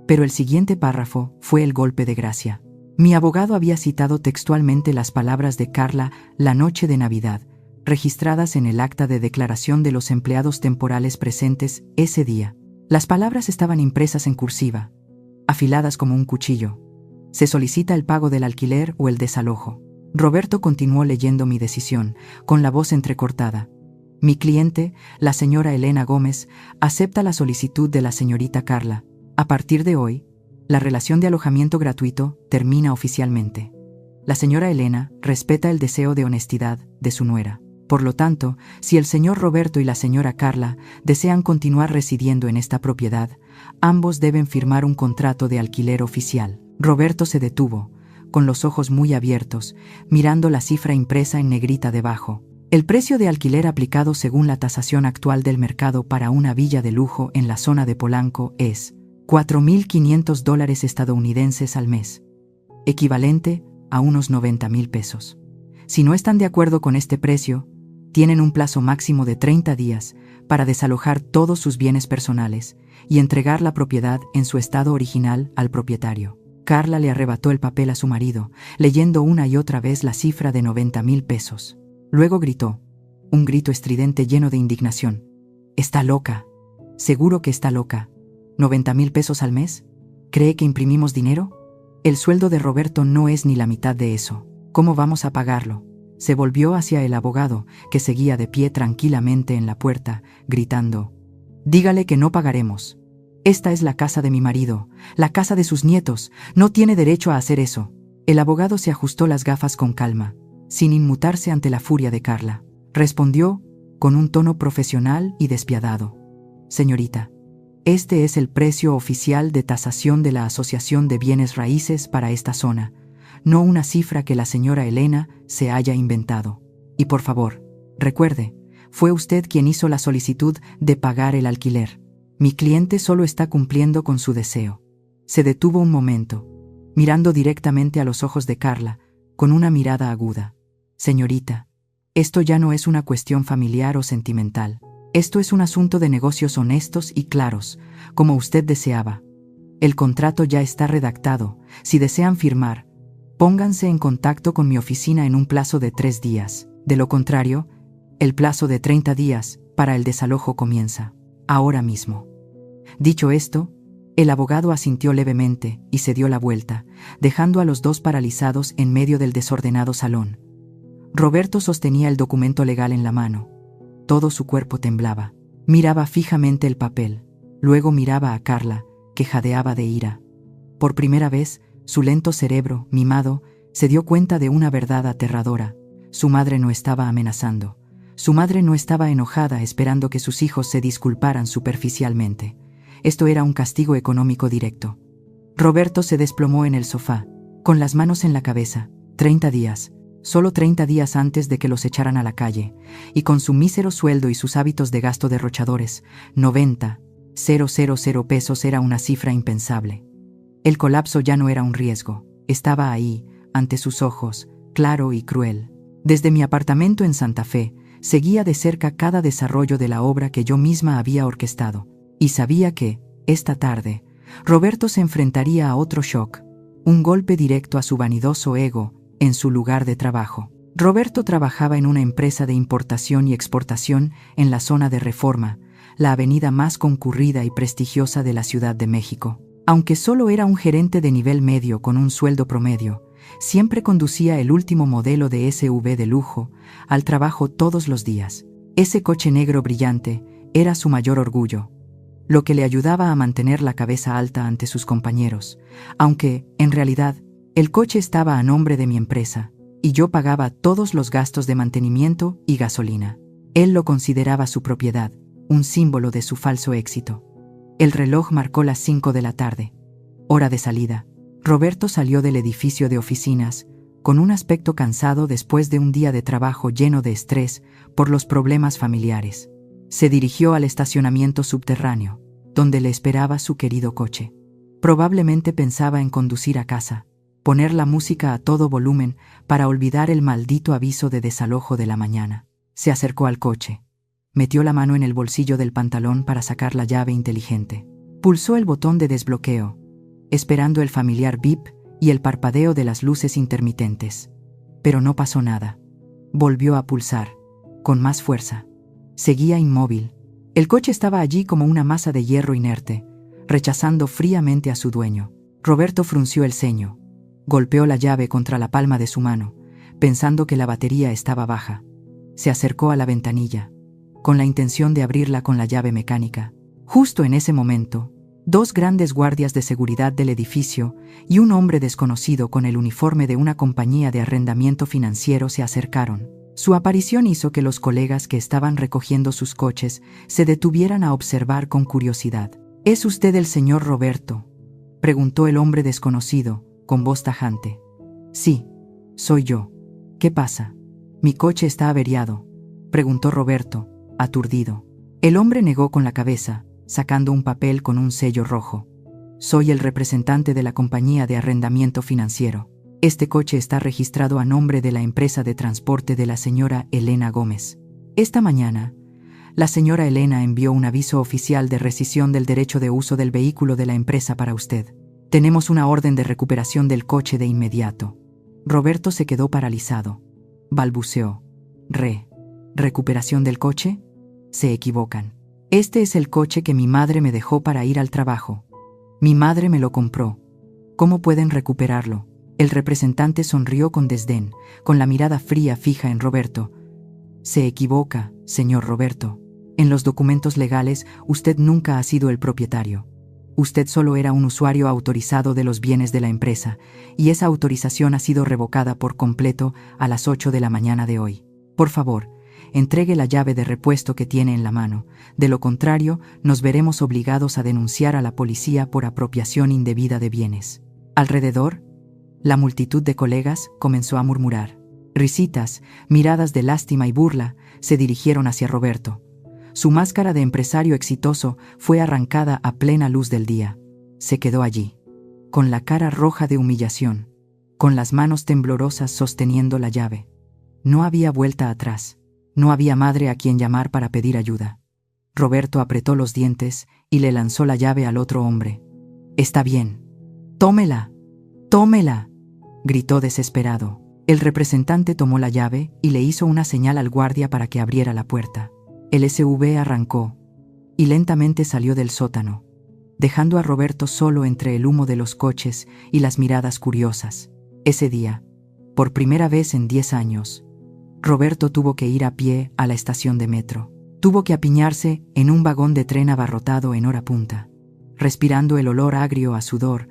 Pero el siguiente párrafo fue el golpe de gracia. Mi abogado había citado textualmente las palabras de Carla la noche de Navidad, registradas en el acta de declaración de los empleados temporales presentes ese día. Las palabras estaban impresas en cursiva, afiladas como un cuchillo. Se solicita el pago del alquiler o el desalojo. Roberto continuó leyendo mi decisión, con la voz entrecortada. Mi cliente, la señora Elena Gómez, acepta la solicitud de la señorita Carla. A partir de hoy, la relación de alojamiento gratuito termina oficialmente. La señora Elena respeta el deseo de honestidad de su nuera. Por lo tanto, si el señor Roberto y la señora Carla desean continuar residiendo en esta propiedad, ambos deben firmar un contrato de alquiler oficial. Roberto se detuvo, con los ojos muy abiertos, mirando la cifra impresa en negrita debajo. El precio de alquiler aplicado según la tasación actual del mercado para una villa de lujo en la zona de Polanco es $4.500 estadounidenses al mes, equivalente a unos 90,000 pesos. Si no están de acuerdo con este precio, tienen un plazo máximo de 30 días para desalojar todos sus bienes personales y entregar la propiedad en su estado original al propietario. Carla le arrebató el papel a su marido, leyendo una y otra vez la cifra de 90,000 pesos. Luego gritó, un grito estridente lleno de indignación: «Está loca, seguro que está loca. ¿90,000 pesos al mes? ¿Cree que imprimimos dinero? El sueldo de Roberto no es ni la mitad de eso. ¿Cómo vamos a pagarlo? Se volvió hacia el abogado, que seguía de pie tranquilamente en la puerta, gritando: «Dígale que no pagaremos. Esta es la casa de mi marido, la casa de sus nietos. No tiene derecho a hacer eso». El abogado se ajustó las gafas con calma, sin inmutarse ante la furia de Carla. Respondió con un tono profesional y despiadado: «Señorita, este es el precio oficial de tasación de la Asociación de Bienes Raíces para esta zona, no una cifra que la señora Elena se haya inventado. Y por favor, recuerde, fue usted quien hizo la solicitud de pagar el alquiler. Mi cliente solo está cumpliendo con su deseo». Se detuvo un momento, mirando directamente a los ojos de Carla, con una mirada aguda. «Señorita, esto ya no es una cuestión familiar o sentimental. Esto es un asunto de negocios honestos y claros, como usted deseaba. El contrato ya está redactado. Si desean firmar, pónganse en contacto con mi oficina en un plazo de 3 días. De lo contrario, el plazo de 30 días para el desalojo comienza ahora mismo». Dicho esto, el abogado asintió levemente y se dio la vuelta, dejando a los dos paralizados en medio del desordenado salón. Roberto sostenía el documento legal en la mano. Todo su cuerpo temblaba. Miraba fijamente el papel. Luego miraba a Carla, que jadeaba de ira. Por primera vez, su lento cerebro, mimado, se dio cuenta de una verdad aterradora. Su madre no estaba amenazando. Su madre no estaba enojada esperando que sus hijos se disculparan superficialmente. Esto era un castigo económico directo. Roberto se desplomó en el sofá, con las manos en la cabeza. 30 días. Solo 30 días antes de que los echaran a la calle, y con su mísero sueldo y sus hábitos de gasto derrochadores, 90,000 pesos era una cifra impensable. El colapso ya no era un riesgo, estaba ahí, ante sus ojos, claro y cruel. Desde mi apartamento en Santa Fe, seguía de cerca cada desarrollo de la obra que yo misma había orquestado, y sabía que, esta tarde, Roberto se enfrentaría a otro shock, un golpe directo a su vanidoso ego, en su lugar de trabajo. Roberto trabajaba en una empresa de importación y exportación en la zona de Reforma, la avenida más concurrida y prestigiosa de la Ciudad de México. Aunque solo era un gerente de nivel medio con un sueldo promedio, siempre conducía el último modelo de SUV de lujo al trabajo todos los días. Ese coche negro brillante era su mayor orgullo, lo que le ayudaba a mantener la cabeza alta ante sus compañeros, aunque, en realidad, el coche estaba a nombre de mi empresa, y yo pagaba todos los gastos de mantenimiento y gasolina. Él lo consideraba su propiedad, un símbolo de su falso éxito. El reloj marcó las 5 de la tarde. Hora de salida. Roberto salió del edificio de oficinas, con un aspecto cansado después de un día de trabajo lleno de estrés por los problemas familiares. Se dirigió al estacionamiento subterráneo, donde le esperaba su querido coche. Probablemente pensaba en conducir a casa, poner la música a todo volumen para olvidar el maldito aviso de desalojo de la mañana. Se acercó al coche. Metió la mano en el bolsillo del pantalón para sacar la llave inteligente. Pulsó el botón de desbloqueo, esperando el familiar bip y el parpadeo de las luces intermitentes. Pero no pasó nada. Volvió a pulsar, con más fuerza. Seguía inmóvil. El coche estaba allí como una masa de hierro inerte, rechazando fríamente a su dueño. Roberto frunció el ceño. Golpeó la llave contra la palma de su mano, pensando que la batería estaba baja. Se acercó a la ventanilla, con la intención de abrirla con la llave mecánica. Justo en ese momento, 2 grandes guardias de seguridad del edificio y un hombre desconocido con el uniforme de una compañía de arrendamiento financiero se acercaron. Su aparición hizo que los colegas que estaban recogiendo sus coches se detuvieran a observar con curiosidad. «¿Es usted el señor Roberto?», preguntó el hombre desconocido, con voz tajante. «Sí, soy yo. ¿Qué pasa? ¿Mi coche está averiado?», preguntó Roberto, aturdido. El hombre negó con la cabeza, sacando un papel con un sello rojo. «Soy el representante de la compañía de arrendamiento financiero. Este coche está registrado a nombre de la empresa de transporte de la señora Elena Gómez. Esta mañana, la señora Elena envió un aviso oficial de rescisión del derecho de uso del vehículo de la empresa para usted. Tenemos una orden de recuperación del coche de inmediato». Roberto se quedó paralizado. Balbuceó. ¿Recuperación del coche? Se equivocan. Este es el coche que mi madre me dejó para ir al trabajo. Mi madre me lo compró. ¿Cómo pueden recuperarlo? El representante sonrió con desdén, con la mirada fría fija en Roberto. Se equivoca, señor Roberto. En los documentos legales, usted nunca ha sido el propietario. Usted solo era un usuario autorizado de los bienes de la empresa, y esa autorización ha sido revocada por completo a las 8 de la mañana de hoy. Por favor, entregue la llave de repuesto que tiene en la mano. De lo contrario, nos veremos obligados a denunciar a la policía por apropiación indebida de bienes. Alrededor, la multitud de colegas comenzó a murmurar. Risitas, miradas de lástima y burla se dirigieron hacia Roberto. Su máscara de empresario exitoso fue arrancada a plena luz del día. Se quedó allí, con la cara roja de humillación, con las manos temblorosas sosteniendo la llave. No había vuelta atrás. No había madre a quien llamar para pedir ayuda. Roberto apretó los dientes y le lanzó la llave al otro hombre. «Está bien. ¡Tómela! ¡Tómela!», gritó desesperado. El representante tomó la llave y le hizo una señal al guardia para que abriera la puerta. El SUV arrancó y lentamente salió del sótano, dejando a Roberto solo entre el humo de los coches y las miradas curiosas. Ese día, por primera vez en 10 años, Roberto tuvo que ir a pie a la estación de metro. Tuvo que apiñarse en un vagón de tren abarrotado en hora punta, respirando el olor agrio a sudor,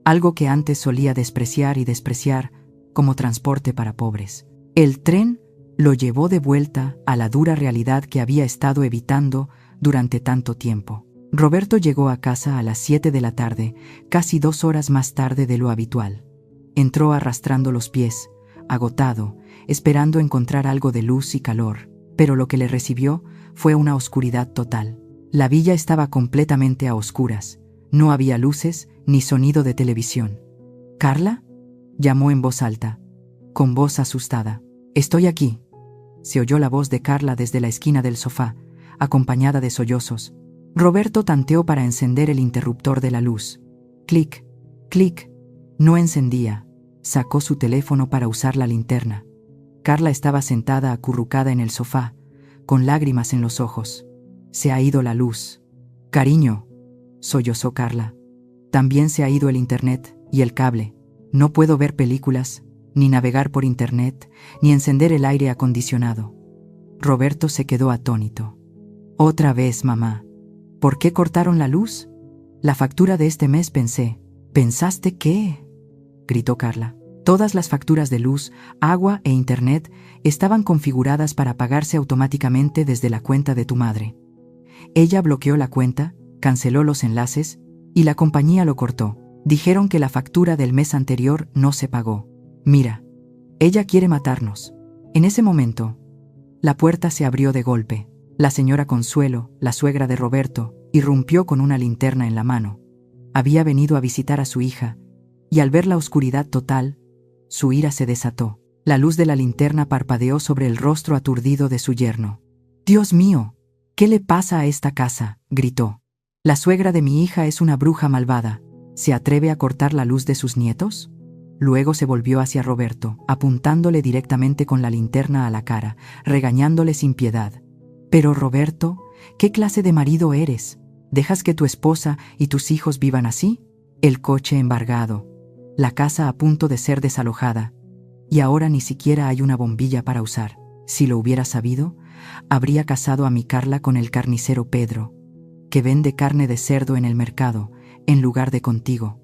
algo que antes solía despreciar como transporte para pobres. El tren lo llevó de vuelta a la dura realidad que había estado evitando durante tanto tiempo. Roberto llegó a casa a las 7 de la tarde, casi 2 horas más tarde de lo habitual. Entró arrastrando los pies, agotado, esperando encontrar algo de luz y calor, pero lo que le recibió fue una oscuridad total. La villa estaba completamente a oscuras. No había luces ni sonido de televisión. «¿Carla?», llamó en voz alta, con voz asustada. «Estoy aquí», se oyó la voz de Carla desde la esquina del sofá, acompañada de sollozos. Roberto tanteó para encender el interruptor de la luz. Clic, clic. No encendía. Sacó su teléfono para usar la linterna. Carla estaba sentada acurrucada en el sofá, con lágrimas en los ojos. «Se ha ido la luz». «Cariño», sollozó Carla. «También se ha ido el internet y el cable. No puedo ver películas, ni navegar por internet, ni encender el aire acondicionado». Roberto se quedó atónito. «¿Otra vez, mamá? ¿Por qué cortaron la luz? La factura de este mes pensé». «¿Pensaste qué?», gritó Carla. Todas las facturas de luz, agua e internet estaban configuradas para pagarse automáticamente desde la cuenta de tu madre. Ella bloqueó la cuenta, canceló los enlaces y la compañía lo cortó. Dijeron que la factura del mes anterior no se pagó. Mira, ella quiere matarnos». En ese momento, la puerta se abrió de golpe. La señora Consuelo, la suegra de Roberto, irrumpió con una linterna en la mano. Había venido a visitar a su hija, y al ver la oscuridad total, su ira se desató. La luz de la linterna parpadeó sobre el rostro aturdido de su yerno. «Dios mío, ¿qué le pasa a esta casa?», gritó. «La suegra de mi hija es una bruja malvada. ¿Se atreve a cortar la luz de sus nietos?». Luego se volvió hacia Roberto, apuntándole directamente con la linterna a la cara, regañándole sin piedad. «Pero Roberto, ¿qué clase de marido eres? ¿Dejas que tu esposa y tus hijos vivan así? El coche embargado, la casa a punto de ser desalojada, y ahora ni siquiera hay una bombilla para usar. Si lo hubiera sabido, habría casado a mi Carla con el carnicero Pedro, que vende carne de cerdo en el mercado, en lugar de contigo.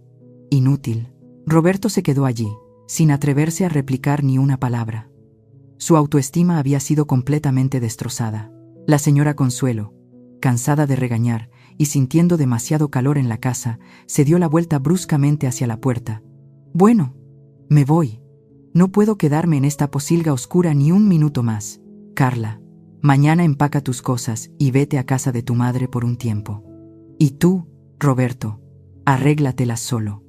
Inútil». Roberto se quedó allí, sin atreverse a replicar ni una palabra. Su autoestima había sido completamente destrozada. La señora Consuelo, cansada de regañar y sintiendo demasiado calor en la casa, se dio la vuelta bruscamente hacia la puerta. «Bueno, me voy. No puedo quedarme en esta posilga oscura ni un minuto más. Carla, mañana empaca tus cosas y vete a casa de tu madre por un tiempo. Y tú, Roberto, arréglatelas solo.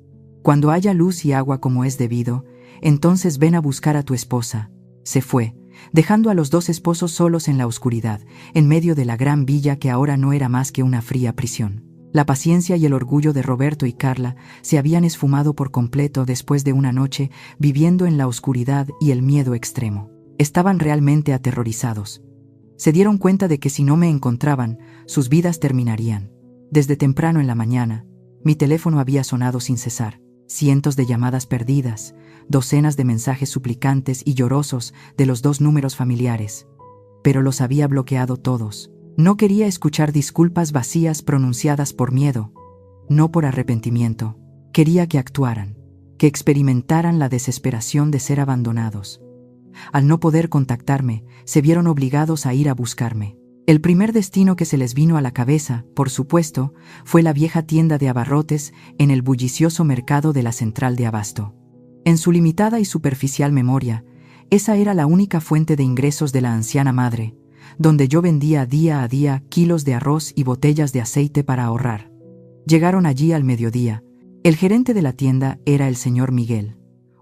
Cuando haya luz y agua como es debido, entonces ven a buscar a tu esposa». Se fue, dejando a los dos esposos solos en la oscuridad, en medio de la gran villa que ahora no era más que una fría prisión. La paciencia y el orgullo de Roberto y Carla se habían esfumado por completo después de una noche viviendo en la oscuridad y el miedo extremo. Estaban realmente aterrorizados. Se dieron cuenta de que si no me encontraban, sus vidas terminarían. Desde temprano en la mañana, mi teléfono había sonado sin cesar. Cientos de llamadas perdidas, docenas de mensajes suplicantes y llorosos de los 2 números familiares. Pero los había bloqueado todos. No quería escuchar disculpas vacías pronunciadas por miedo, no por arrepentimiento. Quería que actuaran, que experimentaran la desesperación de ser abandonados. Al no poder contactarme, se vieron obligados a ir a buscarme. El primer destino que se les vino a la cabeza, por supuesto, fue la vieja tienda de abarrotes en el bullicioso mercado de la central de abasto. En su limitada y superficial memoria, esa era la única fuente de ingresos de la anciana madre, donde yo vendía día a día kilos de arroz y botellas de aceite para ahorrar. Llegaron allí al mediodía. El gerente de la tienda era el señor Miguel,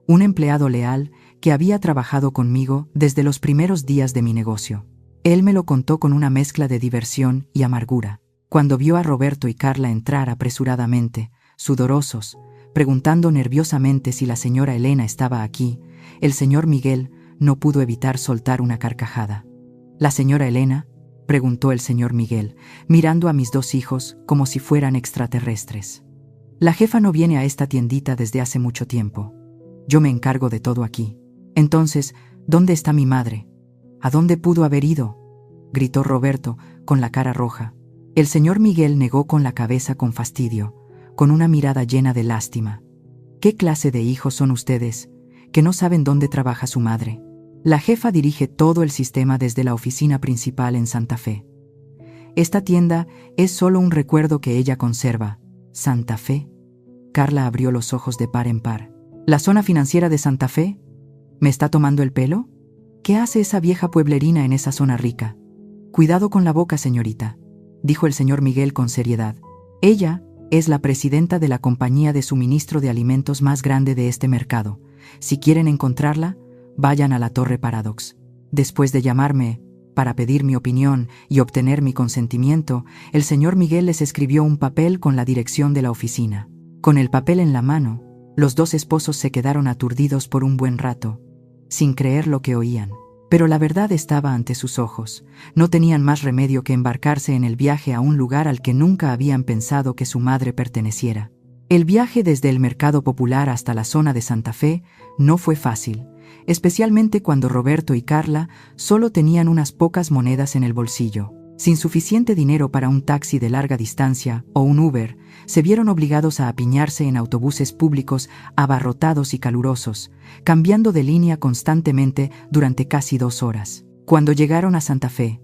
un empleado leal que había trabajado conmigo desde los primeros días de mi negocio. Él me lo contó con una mezcla de diversión y amargura. Cuando vio a Roberto y Carla entrar apresuradamente, sudorosos, preguntando nerviosamente si la señora Elena estaba aquí, el señor Miguel no pudo evitar soltar una carcajada. ¿La señora Elena?, preguntó el señor Miguel, mirando a mis 2 hijos como si fueran extraterrestres. La jefa no viene a esta tiendita desde hace mucho tiempo. Yo me encargo de todo aquí. Entonces, ¿dónde está mi madre? ¿A dónde pudo haber ido?, gritó Roberto, con la cara roja. El señor Miguel negó con la cabeza con fastidio, con una mirada llena de lástima. ¿Qué clase de hijos son ustedes, que no saben dónde trabaja su madre? La jefa dirige todo el sistema desde la oficina principal en Santa Fe. Esta tienda es solo un recuerdo que ella conserva. ¿Santa Fe? Carla abrió los ojos de par en par. ¿La zona financiera de Santa Fe? ¿Me está tomando el pelo? ¿Qué hace esa vieja pueblerina en esa zona rica? Cuidado con la boca, señorita, dijo el señor Miguel con seriedad. Ella es la presidenta de la compañía de suministro de alimentos más grande de este mercado. Si quieren encontrarla, vayan a la Torre Paradox. Después de llamarme para pedir mi opinión y obtener mi consentimiento, el señor Miguel les escribió un papel con la dirección de la oficina. Con el papel en la mano, los 2 esposos se quedaron aturdidos por un buen rato, sin creer lo que oían. Pero la verdad estaba ante sus ojos. No tenían más remedio que embarcarse en el viaje a un lugar al que nunca habían pensado que su madre perteneciera. El viaje desde el mercado popular hasta la zona de Santa Fe no fue fácil, especialmente cuando Roberto y Carla solo tenían unas pocas monedas en el bolsillo. Sin suficiente dinero para un taxi de larga distancia o un Uber, se vieron obligados a apiñarse en autobuses públicos abarrotados y calurosos, cambiando de línea constantemente durante casi 2 horas. Cuando llegaron a Santa Fe,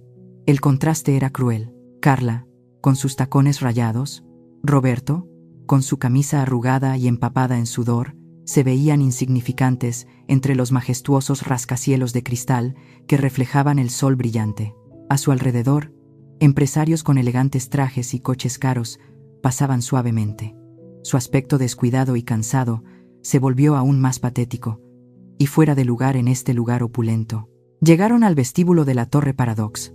el contraste era cruel. Carla, con sus tacones rayados, Roberto, con su camisa arrugada y empapada en sudor, se veían insignificantes entre los majestuosos rascacielos de cristal que reflejaban el sol brillante. A su alrededor, empresarios con elegantes trajes y coches caros pasaban suavemente. Su aspecto descuidado y cansado se volvió aún más patético, y fuera de lugar en este lugar opulento. Llegaron al vestíbulo de la Torre Paradox,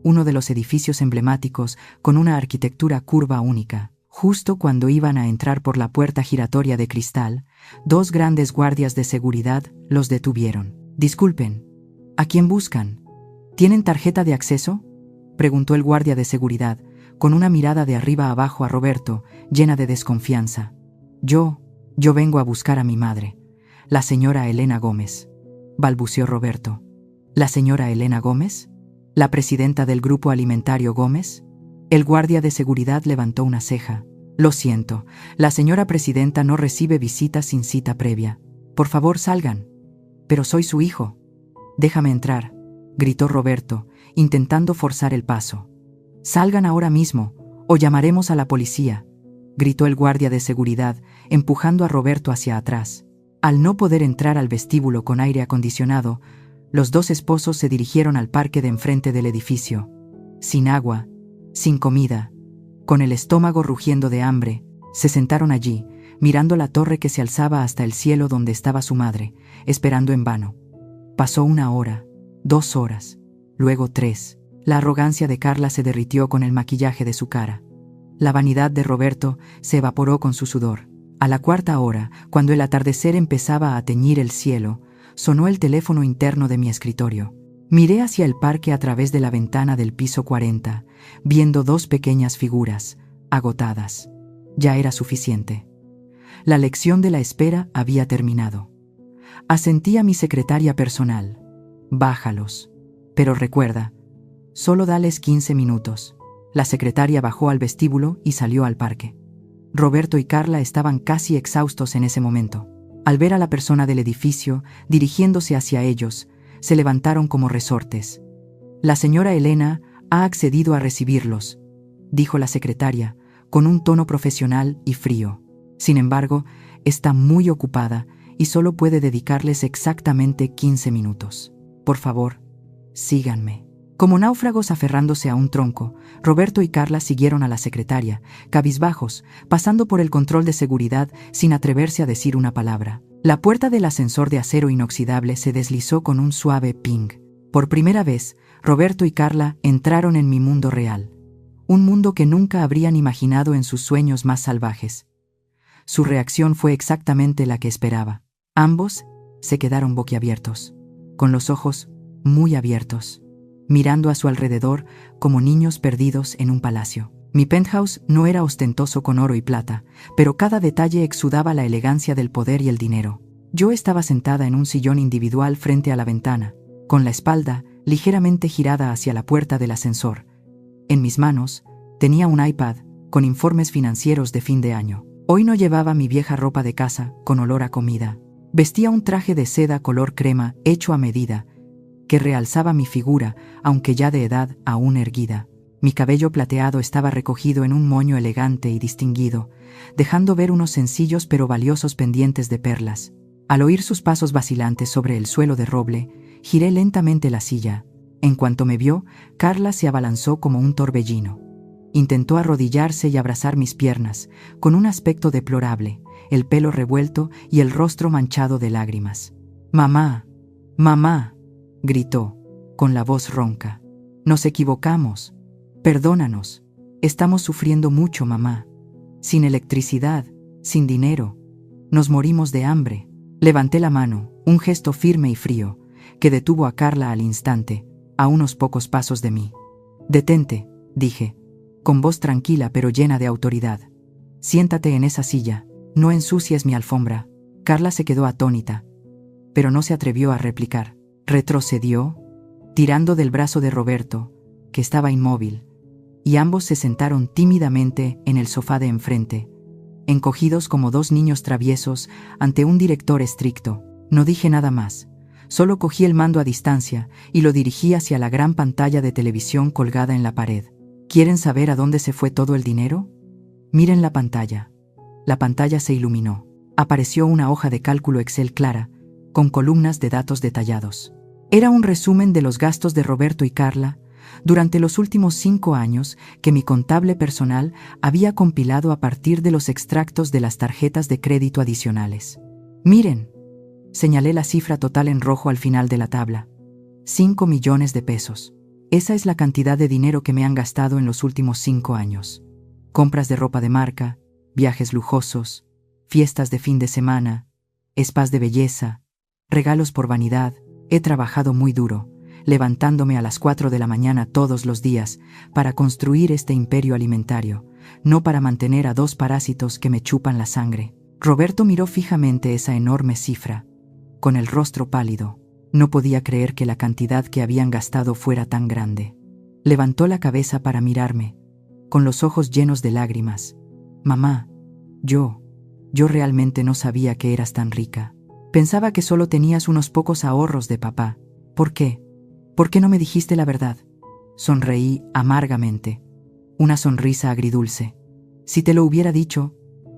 uno de los edificios emblemáticos con una arquitectura curva única. Justo cuando iban a entrar por la puerta giratoria de cristal, 2 grandes guardias de seguridad los detuvieron. «Disculpen, ¿a quién buscan? ¿Tienen tarjeta de acceso?», preguntó el guardia de seguridad, con una mirada de arriba abajo a Roberto, llena de desconfianza. Yo vengo a buscar a mi madre, la señora Elena Gómez», balbuceó Roberto. «¿La señora Elena Gómez? ¿La presidenta del grupo alimentario Gómez?». El guardia de seguridad levantó una ceja. «Lo siento, la señora presidenta no recibe visitas sin cita previa. Por favor, salgan». «Pero soy su hijo». «Déjame entrar», gritó Roberto, intentando forzar el paso. «Salgan ahora mismo, o llamaremos a la policía», gritó el guardia de seguridad, empujando a Roberto hacia atrás. Al no poder entrar al vestíbulo con aire acondicionado, los 2 esposos se dirigieron al parque de enfrente del edificio. Sin agua, sin comida, con el estómago rugiendo de hambre, se sentaron allí, mirando la torre que se alzaba hasta el cielo donde estaba su madre, esperando en vano. Pasó 1 hora, 2 horas, luego 3. La arrogancia de Carla se derritió con el maquillaje de su cara. La vanidad de Roberto se evaporó con su sudor. A la 4ª hora, cuando el atardecer empezaba a teñir el cielo, sonó el teléfono interno de mi escritorio. Miré hacia el parque a través de la ventana del piso 40, viendo 2 pequeñas figuras, agotadas. Ya era suficiente. La lección de la espera había terminado. asentí a mi secretaria personal. Bájalos. Pero recuerda, solo dales 15 minutos. La secretaria bajó al vestíbulo y salió al parque. Roberto y Carla estaban casi exhaustos en ese momento. Al ver a la persona del edificio dirigiéndose hacia ellos, se levantaron como resortes. La señora Elena ha accedido a recibirlos, dijo la secretaria, con un tono profesional y frío. Sin embargo, está muy ocupada y solo puede dedicarles exactamente 15 minutos. Por favor, síganme. Como náufragos aferrándose a un tronco, Roberto y Carla siguieron a la secretaria, cabizbajos, pasando por el control de seguridad sin atreverse a decir una palabra. La puerta del ascensor de acero inoxidable se deslizó con un suave ping. Por primera vez, Roberto y Carla entraron en mi mundo real. Un mundo que nunca habrían imaginado en sus sueños más salvajes. Su reacción fue exactamente la que esperaba. Ambos se quedaron boquiabiertos, con los ojos muy abiertos, mirando a su alrededor como niños perdidos en un palacio. Mi penthouse no era ostentoso con oro y plata, pero cada detalle exudaba la elegancia del poder y el dinero. Yo estaba sentada en un sillón individual frente a la ventana, con la espalda ligeramente girada hacia la puerta del ascensor. En mis manos tenía un iPad con informes financieros de fin de año. Hoy no llevaba mi vieja ropa de casa con olor a comida. Vestía un traje de seda color crema hecho a medida, que realzaba mi figura, aunque ya de edad aún erguida. Mi cabello plateado estaba recogido en un moño elegante y distinguido, dejando ver unos sencillos pero valiosos pendientes de perlas. Al oír sus pasos vacilantes sobre el suelo de roble, giré lentamente la silla. En cuanto me vio, Carla se abalanzó como un torbellino. Intentó arrodillarse y abrazar mis piernas, con un aspecto deplorable, el pelo revuelto y el rostro manchado de lágrimas. «Mamá, mamá», gritó, con la voz ronca. «Nos equivocamos. Perdónanos. Estamos sufriendo mucho, mamá. Sin electricidad, sin dinero. Nos morimos de hambre». Levanté la mano, un gesto firme y frío, que detuvo a Carla al instante, a unos pocos pasos de mí. «Detente», dije, con voz tranquila pero llena de autoridad. «Siéntate en esa silla. No ensucies mi alfombra». Carla se quedó atónita, pero no se atrevió a replicar. Retrocedió, tirando del brazo de Roberto, que estaba inmóvil, y ambos se sentaron tímidamente en el sofá de enfrente, encogidos como dos niños traviesos ante un director estricto. No dije nada más, solo cogí el mando a distancia y lo dirigí hacia la gran pantalla de televisión colgada en la pared. ¿Quieren saber a dónde se fue todo el dinero? Miren la pantalla. La pantalla se iluminó. Apareció una hoja de cálculo Excel clara, con columnas de datos detallados. Era un resumen de los gastos de Roberto y Carla durante los últimos 5 años que mi contable personal había compilado a partir de los extractos de las tarjetas de crédito adicionales. «Miren», señalé la cifra total en rojo al final de la tabla. 5 millones de pesos. Esa es la cantidad de dinero que me han gastado en los últimos 5 años. Compras de ropa de marca, viajes lujosos, fiestas de fin de semana, spas de belleza, regalos por vanidad. He trabajado muy duro, levantándome a las 4 de la mañana todos los días para construir este imperio alimentario, no para mantener a 2 parásitos que me chupan la sangre. Roberto miró fijamente esa enorme cifra, con el rostro pálido. No podía creer que la cantidad que habían gastado fuera tan grande. Levantó la cabeza para mirarme, con los ojos llenos de lágrimas. «Mamá, yo realmente no sabía que eras tan rica. Pensaba que solo tenías unos pocos ahorros de papá. ¿Por qué? ¿Por qué no me dijiste la verdad?» Sonreí amargamente, una sonrisa agridulce. «Si te lo hubiera dicho,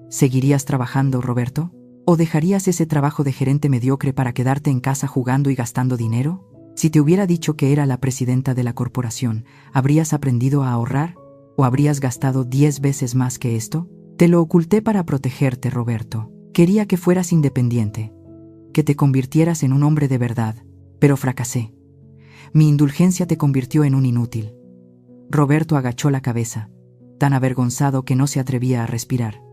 ¿seguirías trabajando, Roberto? ¿O dejarías ese trabajo de gerente mediocre para quedarte en casa jugando y gastando dinero? Si te hubiera dicho que era la presidenta de la corporación, ¿habrías aprendido a ahorrar? ¿O habrías gastado 10 veces más que esto? Te lo oculté para protegerte, Roberto. Quería que fueras independiente, que te convirtieras en un hombre de verdad, pero fracasé. Mi indulgencia te convirtió en un inútil». Roberto agachó la cabeza, tan avergonzado que no se atrevía a respirar.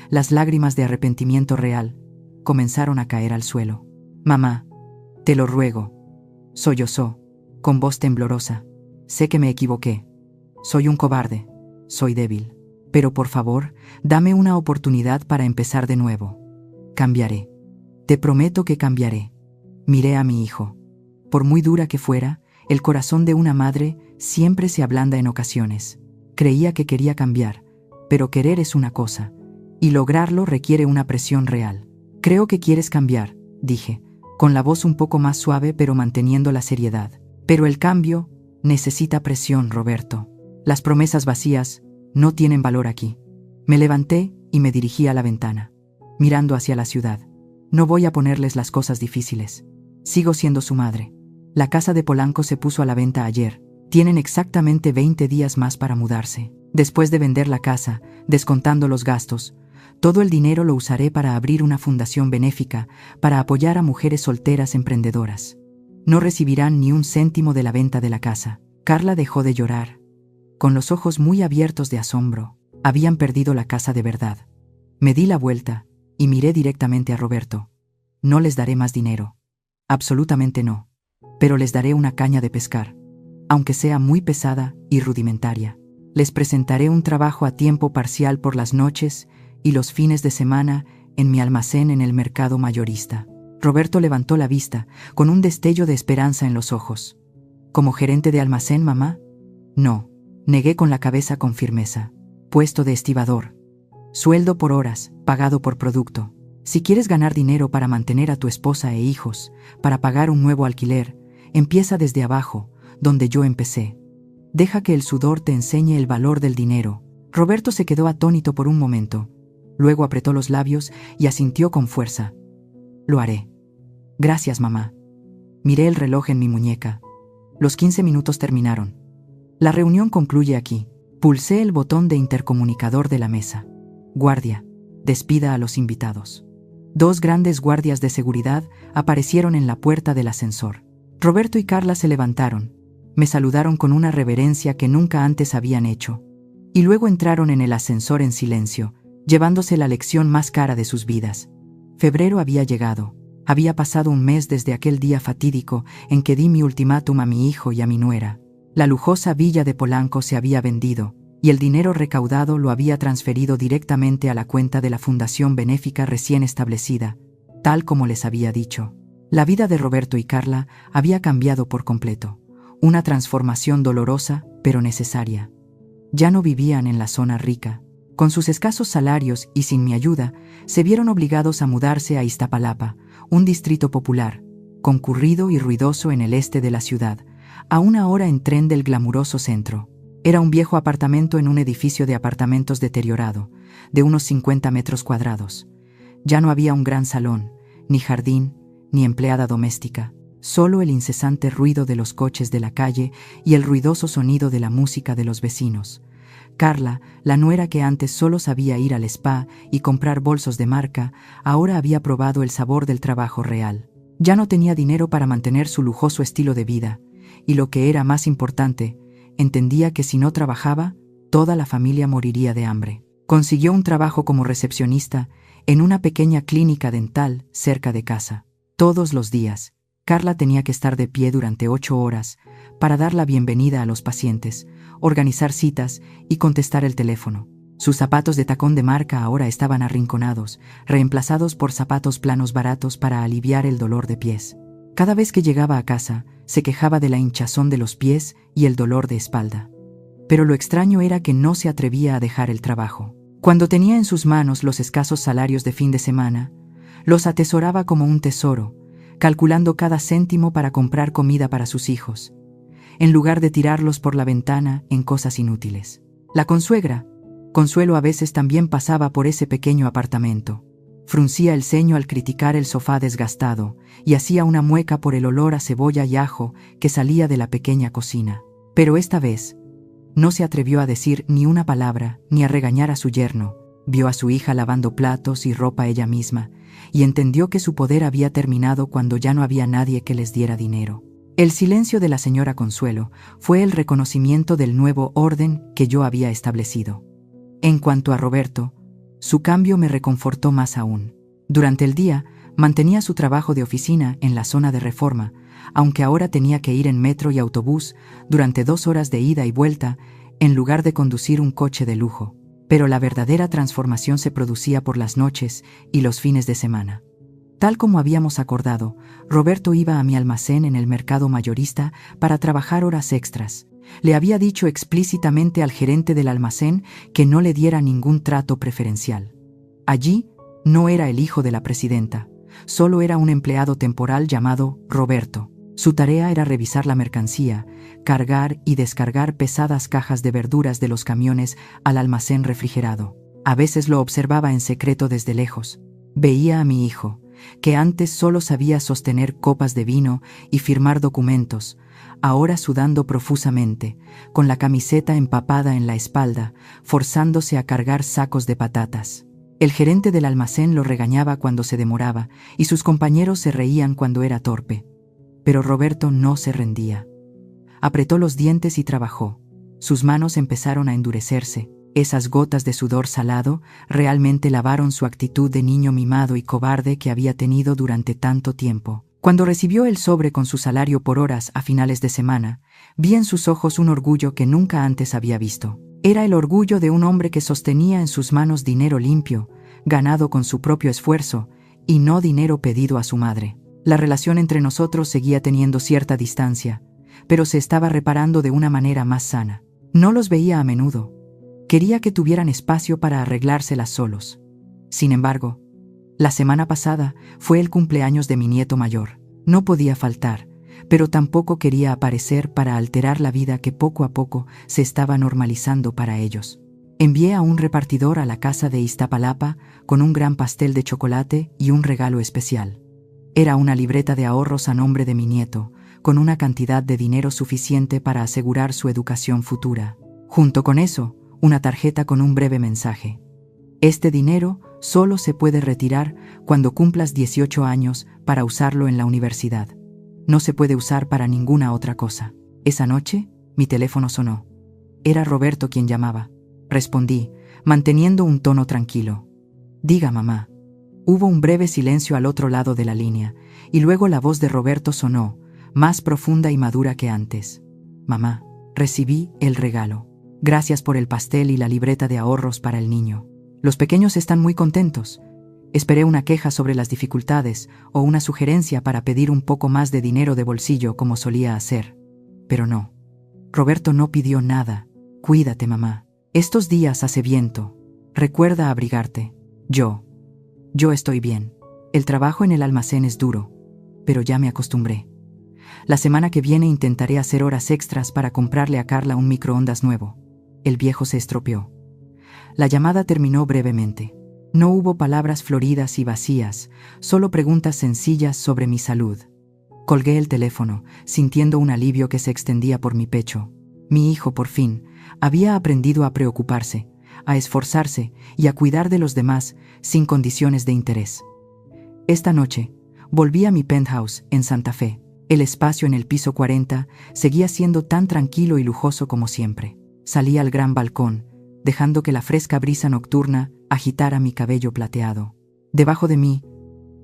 Las lágrimas de arrepentimiento real comenzaron a caer al suelo. «Mamá, te lo ruego», sollozó, con voz temblorosa. «Sé que me equivoqué. Soy un cobarde. Soy débil. Pero por favor, dame una oportunidad para empezar de nuevo. Cambiaré. Te prometo que cambiaré. Miré a mi hijo. Por muy dura que fuera, el corazón de una madre siempre se ablanda en ocasiones. Creía que quería cambiar, pero querer es una cosa, y lograrlo requiere una presión real. Creo que quieres cambiar, dije, con la voz un poco más suave pero manteniendo la seriedad. Pero el cambio necesita presión, Roberto. Las promesas vacías no tienen valor aquí. Me levanté y me dirigí a la ventana, mirando hacia la ciudad. No voy a ponerles las cosas difíciles. Sigo siendo su madre. La casa de Polanco se puso a la venta ayer. Tienen exactamente 20 días más para mudarse. Después de vender la casa, descontando los gastos, todo el dinero lo usaré para abrir una fundación benéfica para apoyar a mujeres solteras emprendedoras. No recibirán ni un céntimo de la venta de la casa. Carla dejó de llorar. Con los ojos muy abiertos de asombro, habían perdido la casa de verdad. Me di la vuelta y miré directamente a Roberto. No les daré más dinero. Absolutamente no. Pero les daré una caña de pescar, aunque sea muy pesada y rudimentaria. Les presentaré un trabajo a tiempo parcial por las noches y los fines de semana en mi almacén en el mercado mayorista. Roberto levantó la vista, con un destello de esperanza en los ojos. ¿Como gerente de almacén, mamá? No, negué con la cabeza con firmeza. Puesto de estibador. Sueldo por horas, pagado por producto. Si quieres ganar dinero para mantener a tu esposa e hijos, para pagar un nuevo alquiler, empieza desde abajo, donde yo empecé. Deja que el sudor te enseñe el valor del dinero. Roberto se quedó atónito por un momento. Luego apretó los labios y asintió con fuerza. Lo haré. Gracias, mamá. Miré el reloj en mi muñeca. Los 15 minutos terminaron. La reunión concluye aquí. Pulsé el botón de intercomunicador de la mesa. Guardia, despida a los invitados. 2 grandes guardias de seguridad aparecieron en la puerta del ascensor. Roberto y Carla se levantaron. Me saludaron con una reverencia que nunca antes habían hecho. Y luego entraron en el ascensor en silencio, llevándose la lección más cara de sus vidas. Febrero había llegado. Había pasado un mes desde aquel día fatídico en que di mi ultimátum a mi hijo y a mi nuera. La lujosa villa de Polanco se había vendido, y el dinero recaudado lo había transferido directamente a la cuenta de la fundación benéfica recién establecida, tal como les había dicho. La vida de Roberto y Carla había cambiado por completo. Una transformación dolorosa, pero necesaria. Ya no vivían en la zona rica. Con sus escasos salarios y sin mi ayuda, se vieron obligados a mudarse a Iztapalapa, un distrito popular, concurrido y ruidoso en el este de la ciudad, a 1 hora en tren del glamuroso centro. Era un viejo apartamento en un edificio de apartamentos deteriorado, de unos 50 metros cuadrados. Ya no había un gran salón, ni jardín, ni empleada doméstica, solo el incesante ruido de los coches de la calle y el ruidoso sonido de la música de los vecinos. Carla, la nuera que antes solo sabía ir al spa y comprar bolsos de marca, ahora había probado el sabor del trabajo real. Ya no tenía dinero para mantener su lujoso estilo de vida, y lo que era más importante, entendía que si no trabajaba, toda la familia moriría de hambre. Consiguió un trabajo como recepcionista en una pequeña clínica dental cerca de casa. Todos los días, Carla tenía que estar de pie durante 8 horas para dar la bienvenida a los pacientes, organizar citas y contestar el teléfono. Sus zapatos de tacón de marca ahora estaban arrinconados, reemplazados por zapatos planos baratos para aliviar el dolor de pies. Cada vez que llegaba a casa, se quejaba de la hinchazón de los pies y el dolor de espalda. Pero lo extraño era que no se atrevía a dejar el trabajo. Cuando tenía en sus manos los escasos salarios de fin de semana, los atesoraba como un tesoro, calculando cada céntimo para comprar comida para sus hijos, en lugar de tirarlos por la ventana en cosas inútiles. La consuegra, Consuelo, a veces también pasaba por ese pequeño apartamento. Fruncía el ceño al criticar el sofá desgastado y hacía una mueca por el olor a cebolla y ajo que salía de la pequeña cocina. Pero esta vez, no se atrevió a decir ni una palabra ni a regañar a su yerno. Vio a su hija lavando platos y ropa ella misma y entendió que su poder había terminado cuando ya no había nadie que les diera dinero. El silencio de la señora Consuelo fue el reconocimiento del nuevo orden que yo había establecido. En cuanto a Roberto, su cambio me reconfortó más aún. Durante el día, mantenía su trabajo de oficina en la zona de Reforma, aunque ahora tenía que ir en metro y autobús durante 2 horas de ida y vuelta, en lugar de conducir un coche de lujo. Pero la verdadera transformación se producía por las noches y los fines de semana. Tal como habíamos acordado, Roberto iba a mi almacén en el mercado mayorista para trabajar horas extras. Le había dicho explícitamente al gerente del almacén que no le diera ningún trato preferencial. Allí no era el hijo de la presidenta, solo era un empleado temporal llamado Roberto. Su tarea era revisar la mercancía, cargar y descargar pesadas cajas de verduras de los camiones al almacén refrigerado. A veces lo observaba en secreto desde lejos. Veía a mi hijo, que antes solo sabía sostener copas de vino y firmar documentos, ahora sudando profusamente, con la camiseta empapada en la espalda, forzándose a cargar sacos de patatas. El gerente del almacén lo regañaba cuando se demoraba y sus compañeros se reían cuando era torpe. Pero Roberto no se rendía. Apretó los dientes y trabajó. Sus manos empezaron a endurecerse. Esas gotas de sudor salado realmente lavaron su actitud de niño mimado y cobarde que había tenido durante tanto tiempo. Cuando recibió el sobre con su salario por horas a finales de semana, vi en sus ojos un orgullo que nunca antes había visto. Era el orgullo de un hombre que sostenía en sus manos dinero limpio, ganado con su propio esfuerzo, y no dinero pedido a su madre. La relación entre nosotros seguía teniendo cierta distancia, pero se estaba reparando de una manera más sana. No los veía a menudo. Quería que tuvieran espacio para arreglárselas solos. Sin embargo, la semana pasada fue el cumpleaños de mi nieto mayor. No podía faltar, pero tampoco quería aparecer para alterar la vida que poco a poco se estaba normalizando para ellos. Envié a un repartidor a la casa de Iztapalapa con un gran pastel de chocolate y un regalo especial. Era una libreta de ahorros a nombre de mi nieto, con una cantidad de dinero suficiente para asegurar su educación futura. Junto con eso, una tarjeta con un breve mensaje. Este dinero solo se puede retirar cuando cumplas 18 años para usarlo en la universidad. No se puede usar para ninguna otra cosa. Esa noche, mi teléfono sonó. Era Roberto quien llamaba. Respondí, manteniendo un tono tranquilo. Diga, mamá. Hubo un breve silencio al otro lado de la línea, y luego la voz de Roberto sonó, más profunda y madura que antes. Mamá, recibí el regalo. Gracias por el pastel y la libreta de ahorros para el niño. Los pequeños están muy contentos. Esperé una queja sobre las dificultades o una sugerencia para pedir un poco más de dinero de bolsillo como solía hacer. Pero no. Roberto no pidió nada. Cuídate, mamá. Estos días hace viento. Recuerda abrigarte. Yo estoy bien. El trabajo en el almacén es duro, pero ya me acostumbré. La semana que viene intentaré hacer horas extras para comprarle a Carla un microondas nuevo. El viejo se estropeó. La llamada terminó brevemente. No hubo palabras floridas y vacías, solo preguntas sencillas sobre mi salud. Colgué el teléfono, sintiendo un alivio que se extendía por mi pecho. Mi hijo, por fin, había aprendido a preocuparse, a esforzarse y a cuidar de los demás sin condiciones de interés. Esta noche, volví a mi penthouse en Santa Fe. El espacio en el piso 40 seguía siendo tan tranquilo y lujoso como siempre. Salí al gran balcón, dejando que la fresca brisa nocturna agitara mi cabello plateado. Debajo de mí,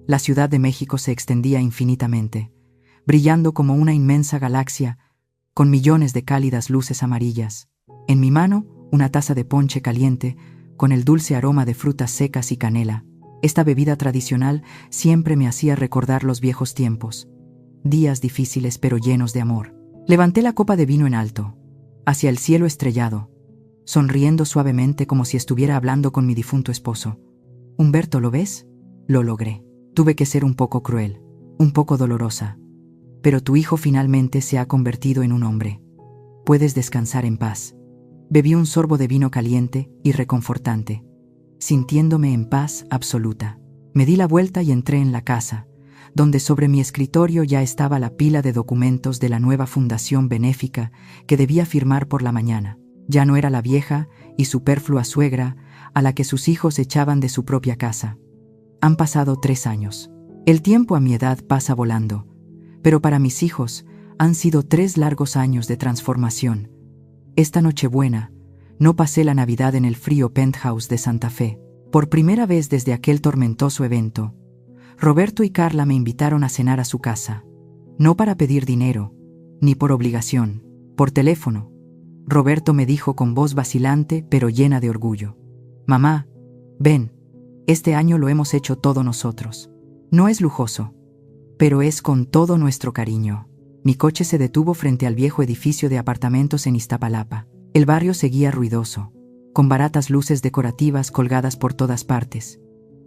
la Ciudad de México se extendía infinitamente, brillando como una inmensa galaxia, con millones de cálidas luces amarillas. En mi mano, una taza de ponche caliente, con el dulce aroma de frutas secas y canela. Esta bebida tradicional siempre me hacía recordar los viejos tiempos. Días difíciles pero llenos de amor. Levanté la copa de vino en alto, hacia el cielo estrellado, sonriendo suavemente como si estuviera hablando con mi difunto esposo. Humberto, ¿lo ves? Lo logré. Tuve que ser un poco cruel, un poco dolorosa. Pero tu hijo finalmente se ha convertido en un hombre. Puedes descansar en paz. Bebí un sorbo de vino caliente y reconfortante, sintiéndome en paz absoluta. Me di la vuelta y entré en la casa, donde sobre mi escritorio ya estaba la pila de documentos de la nueva fundación benéfica que debía firmar por la mañana. Ya no era la vieja y superflua suegra a la que sus hijos echaban de su propia casa. Han pasado 3 años. El tiempo a mi edad pasa volando, pero para mis hijos han sido 3 largos años de transformación. Esta Nochebuena no pasé la Navidad en el frío penthouse de Santa Fe. Por primera vez desde aquel tormentoso evento, Roberto y Carla me invitaron a cenar a su casa. No para pedir dinero, ni por obligación, por teléfono. Roberto me dijo con voz vacilante pero llena de orgullo: «Mamá, ven, este año lo hemos hecho todo nosotros. No es lujoso, pero es con todo nuestro cariño. Mi coche se detuvo frente al viejo edificio de apartamentos en Iztapalapa. El barrio seguía ruidoso, con baratas luces decorativas colgadas por todas partes,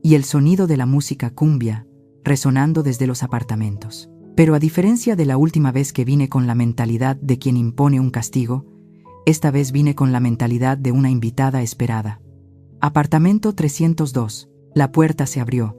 y el sonido de la música cumbia resonando desde los apartamentos. Pero a diferencia de la última vez que vine con la mentalidad de quien impone un castigo, esta vez vine con la mentalidad de una invitada esperada. Apartamento 302. La puerta se abrió,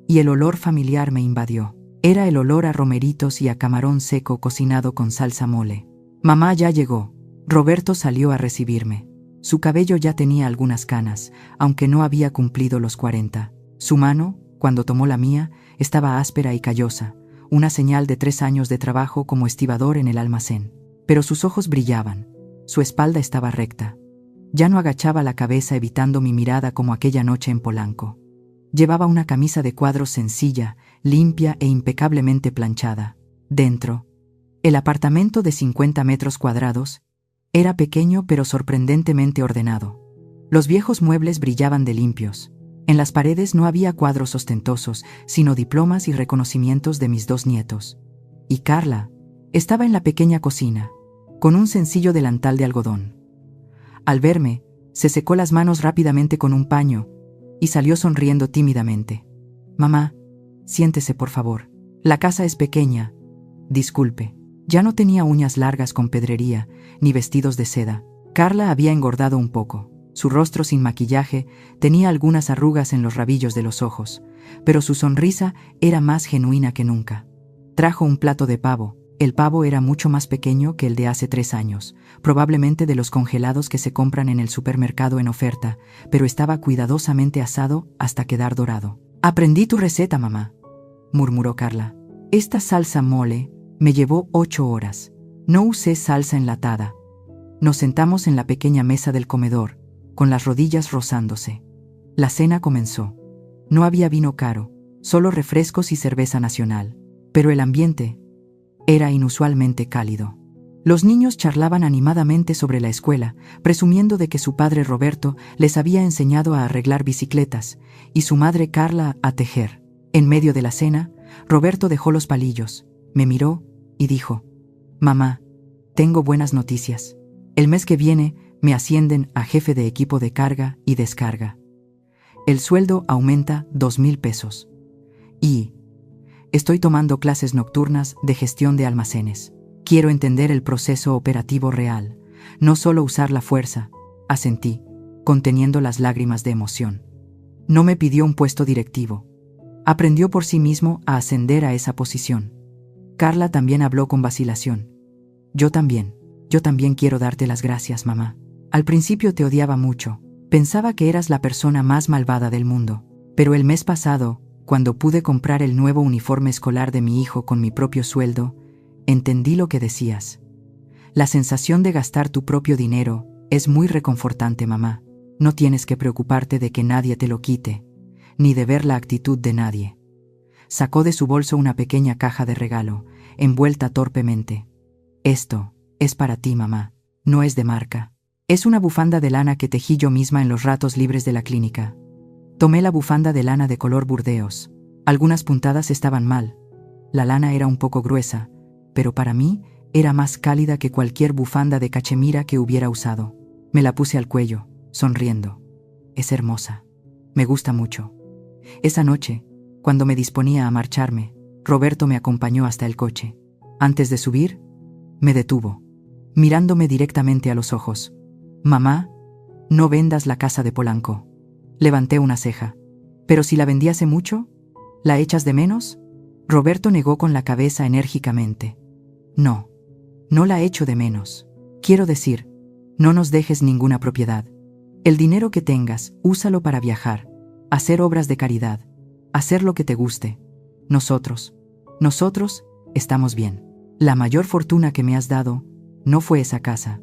y el olor familiar me invadió. Era el olor a romeritos y a camarón seco cocinado con salsa mole. Mamá ya llegó. Roberto salió a recibirme. Su cabello ya tenía algunas canas, aunque no había cumplido los 40. Su mano, cuando tomó la mía, estaba áspera y callosa, una señal de 3 años de trabajo como estibador en el almacén. Pero sus ojos brillaban, su espalda estaba recta. Ya no agachaba la cabeza evitando mi mirada como aquella noche en Polanco. Llevaba una camisa de cuadros sencilla, limpia e impecablemente planchada. Dentro, el apartamento de 50 metros cuadrados era pequeño pero sorprendentemente ordenado. Los viejos muebles brillaban de limpios. En las paredes no había cuadros ostentosos, sino diplomas y reconocimientos de mis 2 nietos. Y Carla estaba en la pequeña cocina, con un sencillo delantal de algodón. Al verme, se secó las manos rápidamente con un paño y salió sonriendo tímidamente. «Mamá, siéntese por favor. La casa es pequeña. Disculpe». Ya no tenía uñas largas con pedrería, ni vestidos de seda. Carla había engordado un poco. Su rostro sin maquillaje tenía algunas arrugas en los rabillos de los ojos, pero su sonrisa era más genuina que nunca. Trajo un plato de pavo. El pavo era mucho más pequeño que el de hace 3 años, probablemente de los congelados que se compran en el supermercado en oferta, pero estaba cuidadosamente asado hasta quedar dorado. «Aprendí tu receta, mamá», murmuró Carla. «Esta salsa mole me llevó 8 horas. No usé salsa enlatada». Nos sentamos en la pequeña mesa del comedor, con las rodillas rozándose. La cena comenzó. No había vino caro, solo refrescos y cerveza nacional, pero el ambiente era inusualmente cálido. Los niños charlaban animadamente sobre la escuela, presumiendo de que su padre Roberto les había enseñado a arreglar bicicletas y su madre Carla a tejer. En medio de la cena, Roberto dejó los palillos, me miró y dijo: «Mamá, tengo buenas noticias. El mes que viene me ascienden a jefe de equipo de carga y descarga. El sueldo aumenta 2,000 pesos. Y estoy tomando clases nocturnas de gestión de almacenes. Quiero entender el proceso operativo real, no solo usar la fuerza», asentí, conteniendo las lágrimas de emoción. No me pidió un puesto directivo. Aprendió por sí mismo a ascender a esa posición. Carla también habló con vacilación. Yo también quiero darte las gracias, mamá. Al principio te odiaba mucho. Pensaba que eras la persona más malvada del mundo. Pero el mes pasado, cuando pude comprar el nuevo uniforme escolar de mi hijo con mi propio sueldo, entendí lo que decías. La sensación de gastar tu propio dinero es muy reconfortante, mamá. No tienes que preocuparte de que nadie te lo quite, ni de ver la actitud de nadie. Sacó de su bolso una pequeña caja de regalo, envuelta torpemente. «Esto es para ti, mamá. No es de marca. Es una bufanda de lana que tejí yo misma en los ratos libres de la clínica». Tomé la bufanda de lana de color burdeos. Algunas puntadas estaban mal. La lana era un poco gruesa, pero para mí era más cálida que cualquier bufanda de cachemira que hubiera usado. Me la puse al cuello, sonriendo. «Es hermosa. Me gusta mucho». Esa noche, cuando me disponía a marcharme, Roberto me acompañó hasta el coche. Antes de subir, me detuvo, mirándome directamente a los ojos. «Mamá, no vendas la casa de Polanco». Levanté una ceja. «¿Pero si la vendí hace mucho? ¿La echas de menos?». Roberto negó con la cabeza enérgicamente. «No, no la echo de menos. Quiero decir, no nos dejes ninguna propiedad. El dinero que tengas, úsalo para viajar, hacer obras de caridad, hacer lo que te guste. Nosotros estamos bien. La mayor fortuna que me has dado no fue esa casa,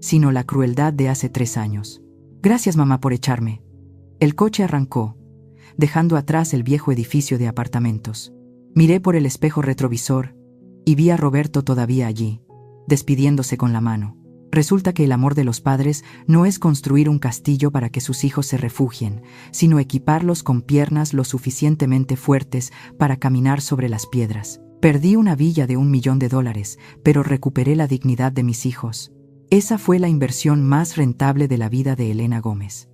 sino la crueldad de hace 3 años. Gracias, mamá, por echarme». El coche arrancó, dejando atrás el viejo edificio de apartamentos. Miré por el espejo retrovisor y vi a Roberto todavía allí, despidiéndose con la mano. Resulta que el amor de los padres no es construir un castillo para que sus hijos se refugien, sino equiparlos con piernas lo suficientemente fuertes para caminar sobre las piedras. Perdí una villa de $1 millón, pero recuperé la dignidad de mis hijos. Esa fue la inversión más rentable de la vida de Elena Gómez.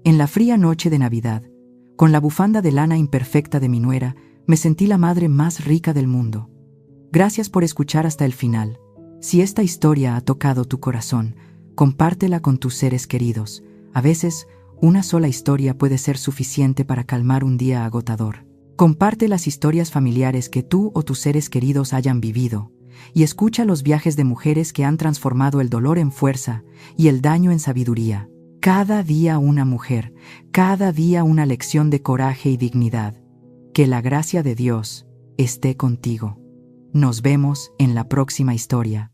En la fría noche de Navidad, con la bufanda de lana imperfecta de mi nuera, me sentí la madre más rica del mundo. Gracias por escuchar hasta el final. Si esta historia ha tocado tu corazón, compártela con tus seres queridos. A veces, una sola historia puede ser suficiente para calmar un día agotador. Comparte las historias familiares que tú o tus seres queridos hayan vivido, y escucha los viajes de mujeres que han transformado el dolor en fuerza y el daño en sabiduría. Cada día una mujer, cada día una lección de coraje y dignidad. Que la gracia de Dios esté contigo. Nos vemos en la próxima historia.